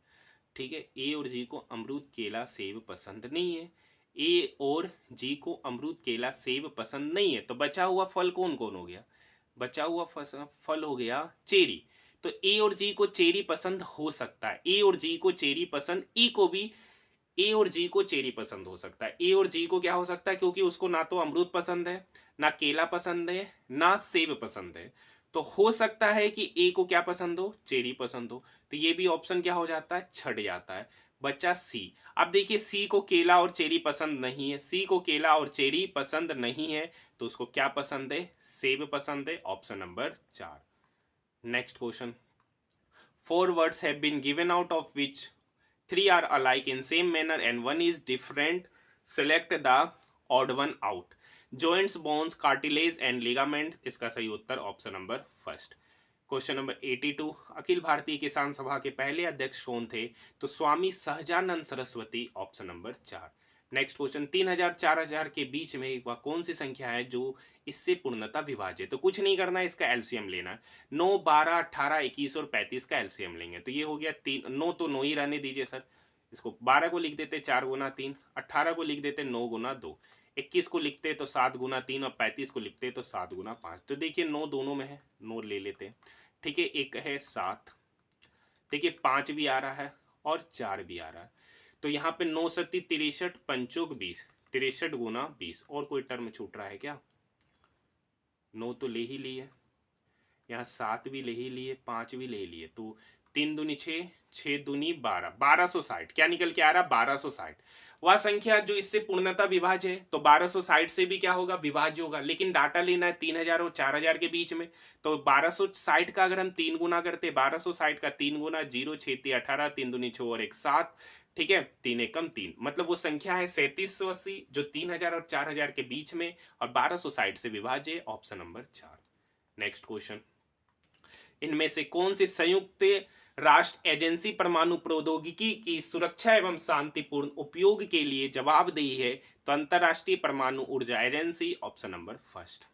ठीक है, ए और जी को अमरूद केला सेब पसंद नहीं है। ए और जी को अमरूद केला सेब पसंद नहीं है। तो बचा हुआ फल कौन कौन हो गया, बचा हुआ फल हो गया चेरी। तो ए और जी को चेरी पसंद हो सकता है, ए और जी को चेरी पसंद, ई को भी ए और जी को चेरी पसंद हो सकता है। ए और जी को क्या हो सकता है, क्योंकि उसको ना तो अमरूद पसंद है, ना केला पसंद है, ना सेब पसंद है, तो हो सकता है कि ए को क्या पसंद हो, चेरी पसंद हो। तो ये भी ऑप्शन क्या हो जाता है, छट जाता है, बच्चा सी। अब देखिए सी को केला और चेरी पसंद नहीं है, सी को केला और चेरी पसंद नहीं है, तो उसको क्या पसंद है, सेब पसंद है, option number 4। Next question, 4 words have been given out of which 3 are alike in same manner and 1 is different. Select the odd one out. Joints, bones, cartilage and ligaments. इसका सही उत्तर option number first. Question number 82, Akhil Bharatiya Kisan Sabha के पहले अध्यक्ष कौन थे, तो Swami Sahajanand Saraswati, option number 4। Next question, 3000 4000 के बीच में वह कौन सी संख्या है जो इससे पूर्णतः विभाज्य, तो कुछ नहीं करना है, इसका एलसीएम लेना है। 9 12 18 21 और 35 का एलसीएम लेंगे, तो ये हो गया 3, 9 तो 9 ही रहने दीजिए सर, इसको 12 को लिख देते 4 गुना 3, 18 को लिख देते 9 गुना 2, 21 को लिखते तो 7 गुना 3 और 35 को लिखते तो 7 गुना 5। तो देखिए 9 दोनों में है, 9 ले लेते हैं, ठीक है। एक है 7, देखिए 5 भी आ रहा है और 4 भी आ रहा है, तो यहाँ पे 9 सत्ती 63 पंचोक 20, 63 गुना 20। और कोई टर्म छूट रहा है क्या, 9 तो ले ही लिए, यहाँ 7 भी ले ही लिए, 5 भी ले लिए, तो 3 दूनी 6, 6 दूनी 12, 1260 क्या निकल के आ रहा, 1260। वह संख्या जो इससे पूर्णतः विभाज्य है, तो 1260 से भी क्या होगा, विभाज्य होगा, लेकिन डाटा लेना है 3000 और 4000 के बीच में, तो 1260 का अगर हम 3 गुना करते, 1260 का 3 गुना, 0 6 18, 3 दूनी 6 और 1 7, ठीक है, 3 एकम 3, मतलब वो संख्या है 3780 जो 3000 और 4000 के बीच में और 1260 से विभाज्य, ऑप्शन नंबर 4। नेक्स्ट क्वेश्चन, इनमें से कौन सी संयुक्त राष्ट्र एजेंसी परमाणु प्रौद्योगिकी की सुरक्षा एवं शांतिपूर्ण उपयोग के लिए जवाबदेही है, तो अंतरराष्ट्रीय परमाणु ऊर्जा agency, option number first.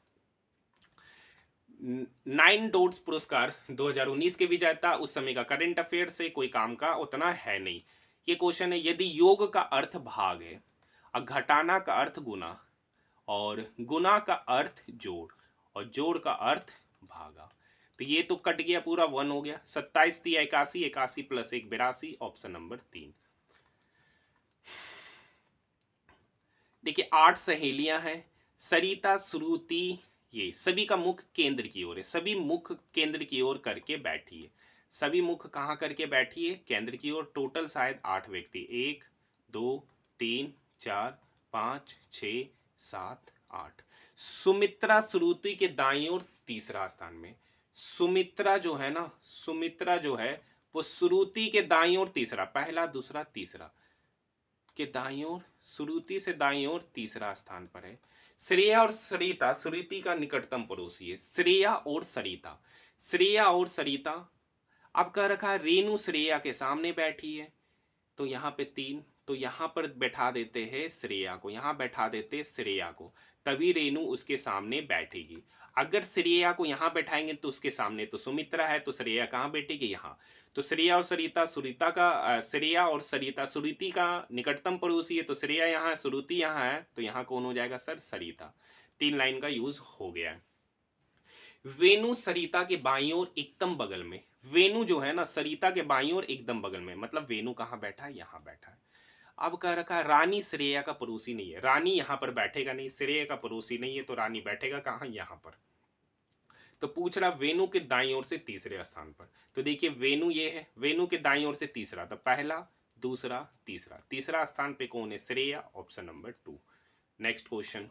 9 dots पुरस्कार 2019 के विजेता उस समय का करंट अफेयर से कोई काम का उतना है नहीं। ये क्वेश्चन है, यदि योग का अर्थ भाग है और घटाना का अर्थ गुना और गुना का अर्थ जोड़ और जोड़ का अर्थ भागा, तो ये तो कट गया, पूरा 1 हो गया। 27 थी 81, 81 प्लस 1 82, ऑप्शन नंबर 3। देखिए 8 सहेलियां हैं, सरिता श्रुति, ये सभी का मुख केंद्र की ओर है, सभी मुख केंद्र की ओर करके बैठी है, सभी मुख कहाँ करके बैठी है, केंद्र की ओर। टोटल शायद 8 व्यक्ति, 1 2 3 4 5 6 7 8। सुमित्रा श्रुति के दाईं ओर तीसरा स्थान में, सुमित्रा जो है ना, सुमित्रा जो है वो श्रुति के दाईं ओर तीसरा, पहला दूसरा तीसरा के दाईं ओर, श्रुति से दाईं ओर तीसरा स्थान पर है। श्रेया और सरिता श्रुति का निकटतम पड़ोसी है, श्रेया और सरिता, श्रेया और सरिता। अब कह रखा है रेणु श्रेया के सामने बैठी है, तो यहाँ पे 3, तो यहाँ पर बैठा देते हैं श्रेया को, यहाँ बैठा देते श्रेया को, तभी रेणु उसके सामने बैठेगी। अगर श्रेया को यहाँ बैठाएंगे तो उसके सामने तो सुमित्रा है, तो श्रेया कहाँ बैठेगी, यहाँ। तो श्रेया और सरिता, श्रुति का श्रेया और सरिता श्रुति का निकटतम पड़ोसी है, तो श्रेया यहाँ है, श्रुति यहाँ है, तो यहाँ कौन हो जाएगा सर, सरिता। 3 लाइन का यूज हो गया है। वेणु सरिता के बाईं ओर एकदम बगल में, वेणु जो है ना सरिता के बाईं ओर एकदम बगल में, मतलब वेणु कहाँ बैठा है, यहाँ बैठा है। अब कह रखा है रानी श्रेया का पड़ोसी नहीं है, रानी यहाँ पर बैठेगा नहीं, श्रेया का पड़ोसी नहीं है, तो रानी बैठेगा कहाँ, यहाँ पर। तो पूछ रहा वेणु के दाईं ओर से तीसरे स्थान पर, तो देखिए वेणु ये है, वेणु के दाईं ओर से तीसरा, तो पहला दूसरा तीसरा, तीसरा स्थान पे कौन है, Shreya, option number 2। Next question,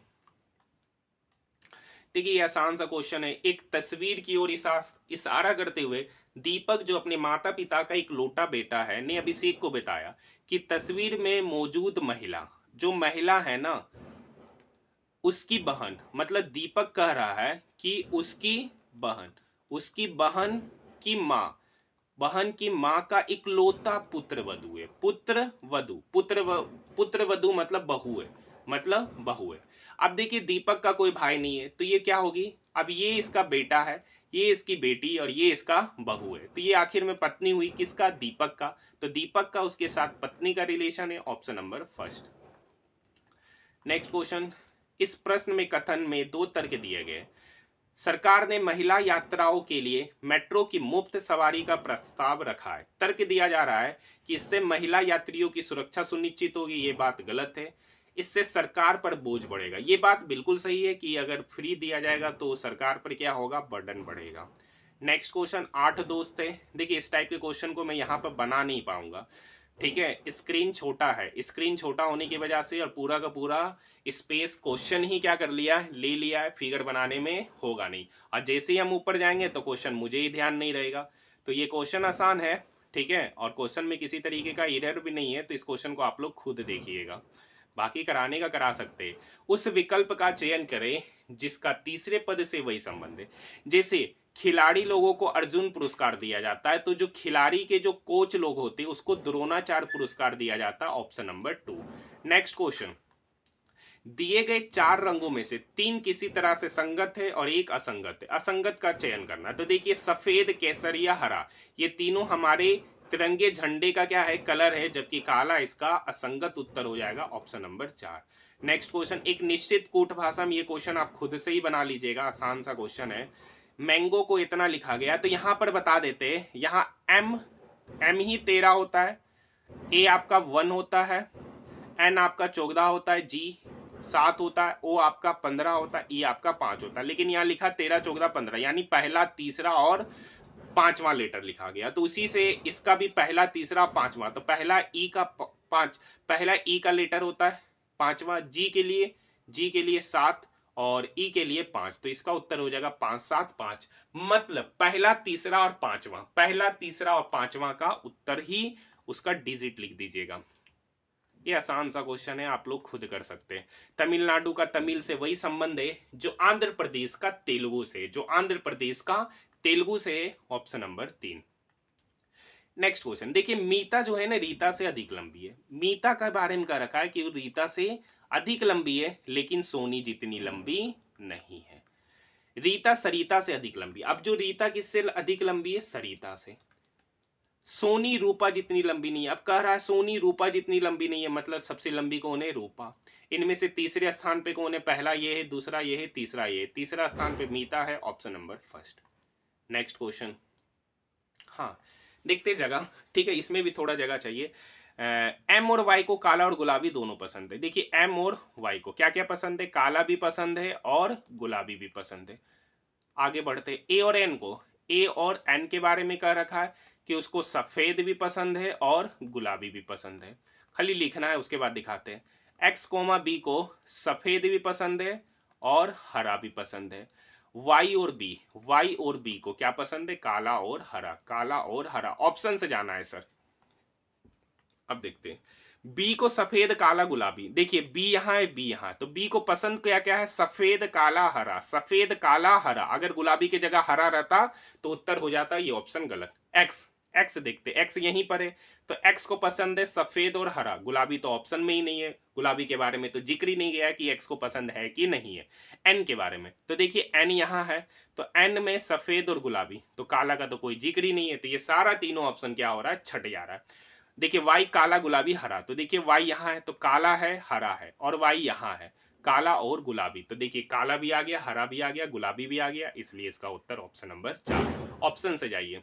देखिए ये आसान सा क्वेश्चन है। एक तस्वीर की ओर इशारा करते हुए दीपक जो अपने माता पिता का एक लोटा बेटा है ने अभिषेक को बताया कि तस्वीर में मौजूद महिला, जो महिला है ना उसकी बहन, मतलब दीपक कह रहा है कि उसकी बहन की माँ, बहन की माँ का इकलौता पुत्र वधु है, पुत्र वधु मतलब बहू है, मतलब बहू है। अब देखिए दीपक का कोई भाई नहीं है, तो ये क्या होगी, अब ये इसका बेटा है, ये इसकी बेटी और ये इसका बहू है, तो ये आखिर में पत्नी हुई किसका, दीपक का। तो दीपक का उसके साथ पत्नी का रिलेशन है, option number first. Next question, इस प्रश्न में कथन में 2 तर्क दिए गए। सरकार ने महिला यात्राओं के लिए मेट्रो की मुफ्त सवारी का प्रस्ताव रखा है। तर्क दिया जा रहा है कि इससे महिला यात्रियों की सुरक्षा सुनिश्चित होगी। ये बात गलत है। इससे सरकार पर बोझ बढ़ेगा। ये बात बिल्कुल सही है कि अगर फ्री दिया जाएगा तो सरकार पर क्या होगा, बर्डन बढ़ेगा। नेक्स्ट क्वेश्चन, 8 दोस्त है। देखिए इस टाइप के क्वेश्चन को मैं यहाँ पर बना नहीं पाऊंगा, ठीक है। स्क्रीन छोटा है, स्क्रीन छोटा होने की वजह से और पूरा का पूरा स्पेस क्वेश्चन ही क्या कर लिया है, ले लिया है, फिगर बनाने में होगा नहीं। और जैसे ही हम ऊपर जाएंगे तो क्वेश्चन मुझे ही ध्यान नहीं रहेगा। तो ये क्वेश्चन आसान है, ठीक है, और क्वेश्चन में किसी तरीके का एरर भी नहीं है। तो इस क्वेश्चन को आप लोग खुद देखिएगा, बाकी कराने का करा सकते हैं। उस विकल्प का चयन करें जिसका तीसरे पद से वही संबंध है। जैसे खिलाड़ी लोगों को अर्जुन पुरस्कार दिया जाता है, तो जो खिलाड़ी के जो कोच लोग होते हैं उसको द्रोणाचार्य पुरस्कार दिया जाता है। Option number 2। नेक्स्ट क्वेश्चन, दिए गए 4 रंगों में से 3 किसी तरह से संगत है और एक असंगत है। असंगत का चयन करना। तो देखिए सफेद, केसरिया, हरा, ये तीनों हमारे तिरंगे झंडे का क्या है, कलर है, जबकि काला इसका असंगत उत्तर हो जाएगा। Option number 4। नेक्स्ट क्वेश्चन, एक निश्चित कूट भाषा में, ये क्वेश्चन आप खुद से ही बना लीजिएगा, आसान सा क्वेश्चन है। मैंगो को इतना लिखा गया, तो यहां पर बता देते हैं, यहाँ एम ही 13 होता है, ए आपका 1 होता है, एन आपका 14 होता है, जी 7 होता है, ओ आपका 15 होता है, ई आपका 5 होता है। लेकिन यहाँ लिखा 13, 14, 15, यानी पहला, तीसरा और 5वां लेटर लिखा गया। तो उसी से इसका भी पहला, तीसरा, 5वां। तो पहला ई का 5, पहला ई का लेटर होता है 5वां, जी के लिए 7 और ई के लिए 5। तो इसका उत्तर हो जाएगा 5, 7, 5। मतलब पहला, तीसरा और 5वां, पहला, तीसरा और 5वां का उत्तर ही उसका डिजिट लिख दीजिएगा। ये आसान सा क्वेश्चन है, आप लोग खुद कर सकते हैं। तमिलनाडु का तमिल से वही संबंध है जो आंध्र प्रदेश का तेलुगु से, जो आंध्र प्रदेश का तेलुगु से। Option number 3। नेक्स्ट क्वेश्चन, देखिए मीता जो है ना, रीता से अधिक लंबी है। मीता के बारे में कह रखा है कि वो रीता से अधिक लंबी है, लेकिन सोनी जितनी लंबी नहीं है। रीता सरिता से अधिक लंबी। अब जो रीता किससे अधिक लंबी है, सरिता से। सोनी रूपा जितनी लंबी नहीं है। अब कह रहा है सोनी रूपा जितनी लंबी नहीं है, मतलब सबसे लंबी कौन है, रूपा। इनमें से तीसरे स्थान पे कौन है, पहला ये है, दूसरा ये है, तीसरा ये है। तीसरा स्थान पे मीता है। Option number 1। नेक्स्ट क्वेश्चन, हाँ देखते जगह, ठीक है, इसमें भी थोड़ा जगह चाहिए। एम और वाई को काला और गुलाबी दोनों पसंद है। देखिए एम और वाई को क्या क्या पसंद है, काला भी पसंद है और गुलाबी भी पसंद है। आगे बढ़ते, ए और एन को, ए और एन के बारे में कह रखा है कि उसको सफेद भी पसंद है और गुलाबी भी पसंद है। खाली लिखना है, उसके बाद दिखाते हैं। एक्स कोमा बी को सफेद भी पसंद है और हरा भी पसंद है। वाई और बी को क्या पसंद है, काला और हरा, काला और हरा। ऑप्शन से जाना है सर। अब देखते हैं, बी को सफेद, काला, गुलाबी। देखिए बी यहाँ है, बी यहाँ है, तो बी को पसंद क्या क्या है, सफेद, काला, हरा। सफेद, काला, हरा। अगर गुलाबी की जगह हरा रहता तो उत्तर हो जाता ये ऑप्शन गलत। एक्स, एक्स देखते, एक्स यहीं पर है, तो एक्स को पसंद है सफेद और हरा। गुलाबी तो ऑप्शन में ही नहीं है, गुलाबी के बारे में तो जिक्र ही नहीं गया कि एक्स को पसंद है कि नहीं है। एन के बारे में तो देखिए एन यहाँ है, तो एन में सफेद और गुलाबी, तो काला का तो कोई जिक्र ही नहीं है। तो ये सारा तीनों ऑप्शन क्या हो रहा है, छट जा रहा है। देखिए वाई काला, गुलाबी, हरा, तो देखिए वाई यहाँ है तो काला है, हरा है, और वाई यहाँ है काला और गुलाबी। तो देखिए काला भी आ गया, हरा भी आ गया, गुलाबी भी आ गया, इसलिए इसका उत्तर ऑप्शन नंबर 4। ऑप्शन से जाइए।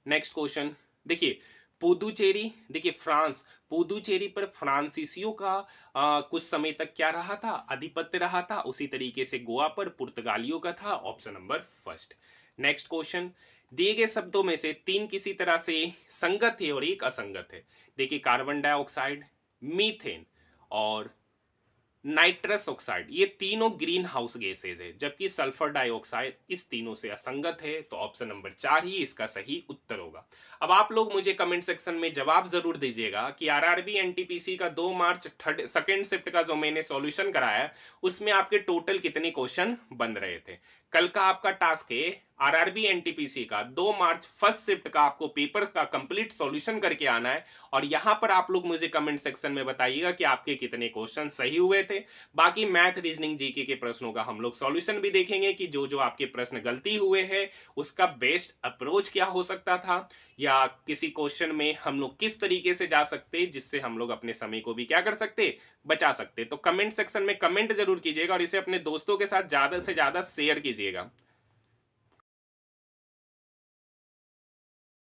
नेक्स्ट क्वेश्चन, देखिए पुदुचेरी, देखिए फ्रांस, पुदुचेरी पर फ्रांसीसियों का कुछ समय तक क्या रहा था, आधिपत्य रहा था। उसी तरीके से गोवा पर पुर्तगालियों का था। Option number 1। नेक्स्ट क्वेश्चन, दिए गए शब्दों में से 3 किसी तरह से संगत है और एक असंगत है। देखिए कार्बन डाइऑक्साइड, मीथेन और नाइट्रस ऑक्साइड, ये तीनों ग्रीन हाउस गैसेज है, जबकि सल्फर डाइऑक्साइड इस तीनों से असंगत है। तो ऑप्शन नंबर 4 ही इसका सही उत्तर होगा। अब आप लोग मुझे कमेंट सेक्शन में जवाब जरूर दीजिएगा कि आरआरबी एनटीपीसी का 2 मार्च सेकेंड शिफ्ट का जो मैंने सॉल्यूशन कराया उसमें आपके टोटल कितने क्वेश्चन बन रहे थे। कल का आपका टास्क है आरआरबी एनटीपीसी का 2 मार्च फर्स्ट शिफ्ट का आपको पेपर का कंप्लीट सॉल्यूशन करके आना है, और यहां पर आप लोग मुझे कमेंट सेक्शन में बताइएगा कि आपके कितने क्वेश्चन सही हुए थे। बाकी मैथ, रीजनिंग, जीके के प्रश्नों का हम लोग सॉल्यूशन भी देखेंगे कि जो जो आपके प्रश्न गलती हुए हैं उसका बेस्ट अप्रोच क्या हो सकता था, या किसी क्वेश्चन में हम लोग किस तरीके से जा सकते जिससे हम लोग अपने समय को भी क्या कर सकते, बचा सकते। तो कमेंट सेक्शन में कमेंट जरूर कीजिएगा और इसे अपने दोस्तों के साथ ज्यादा से ज्यादा शेयर कीजिए। कीजिएगा।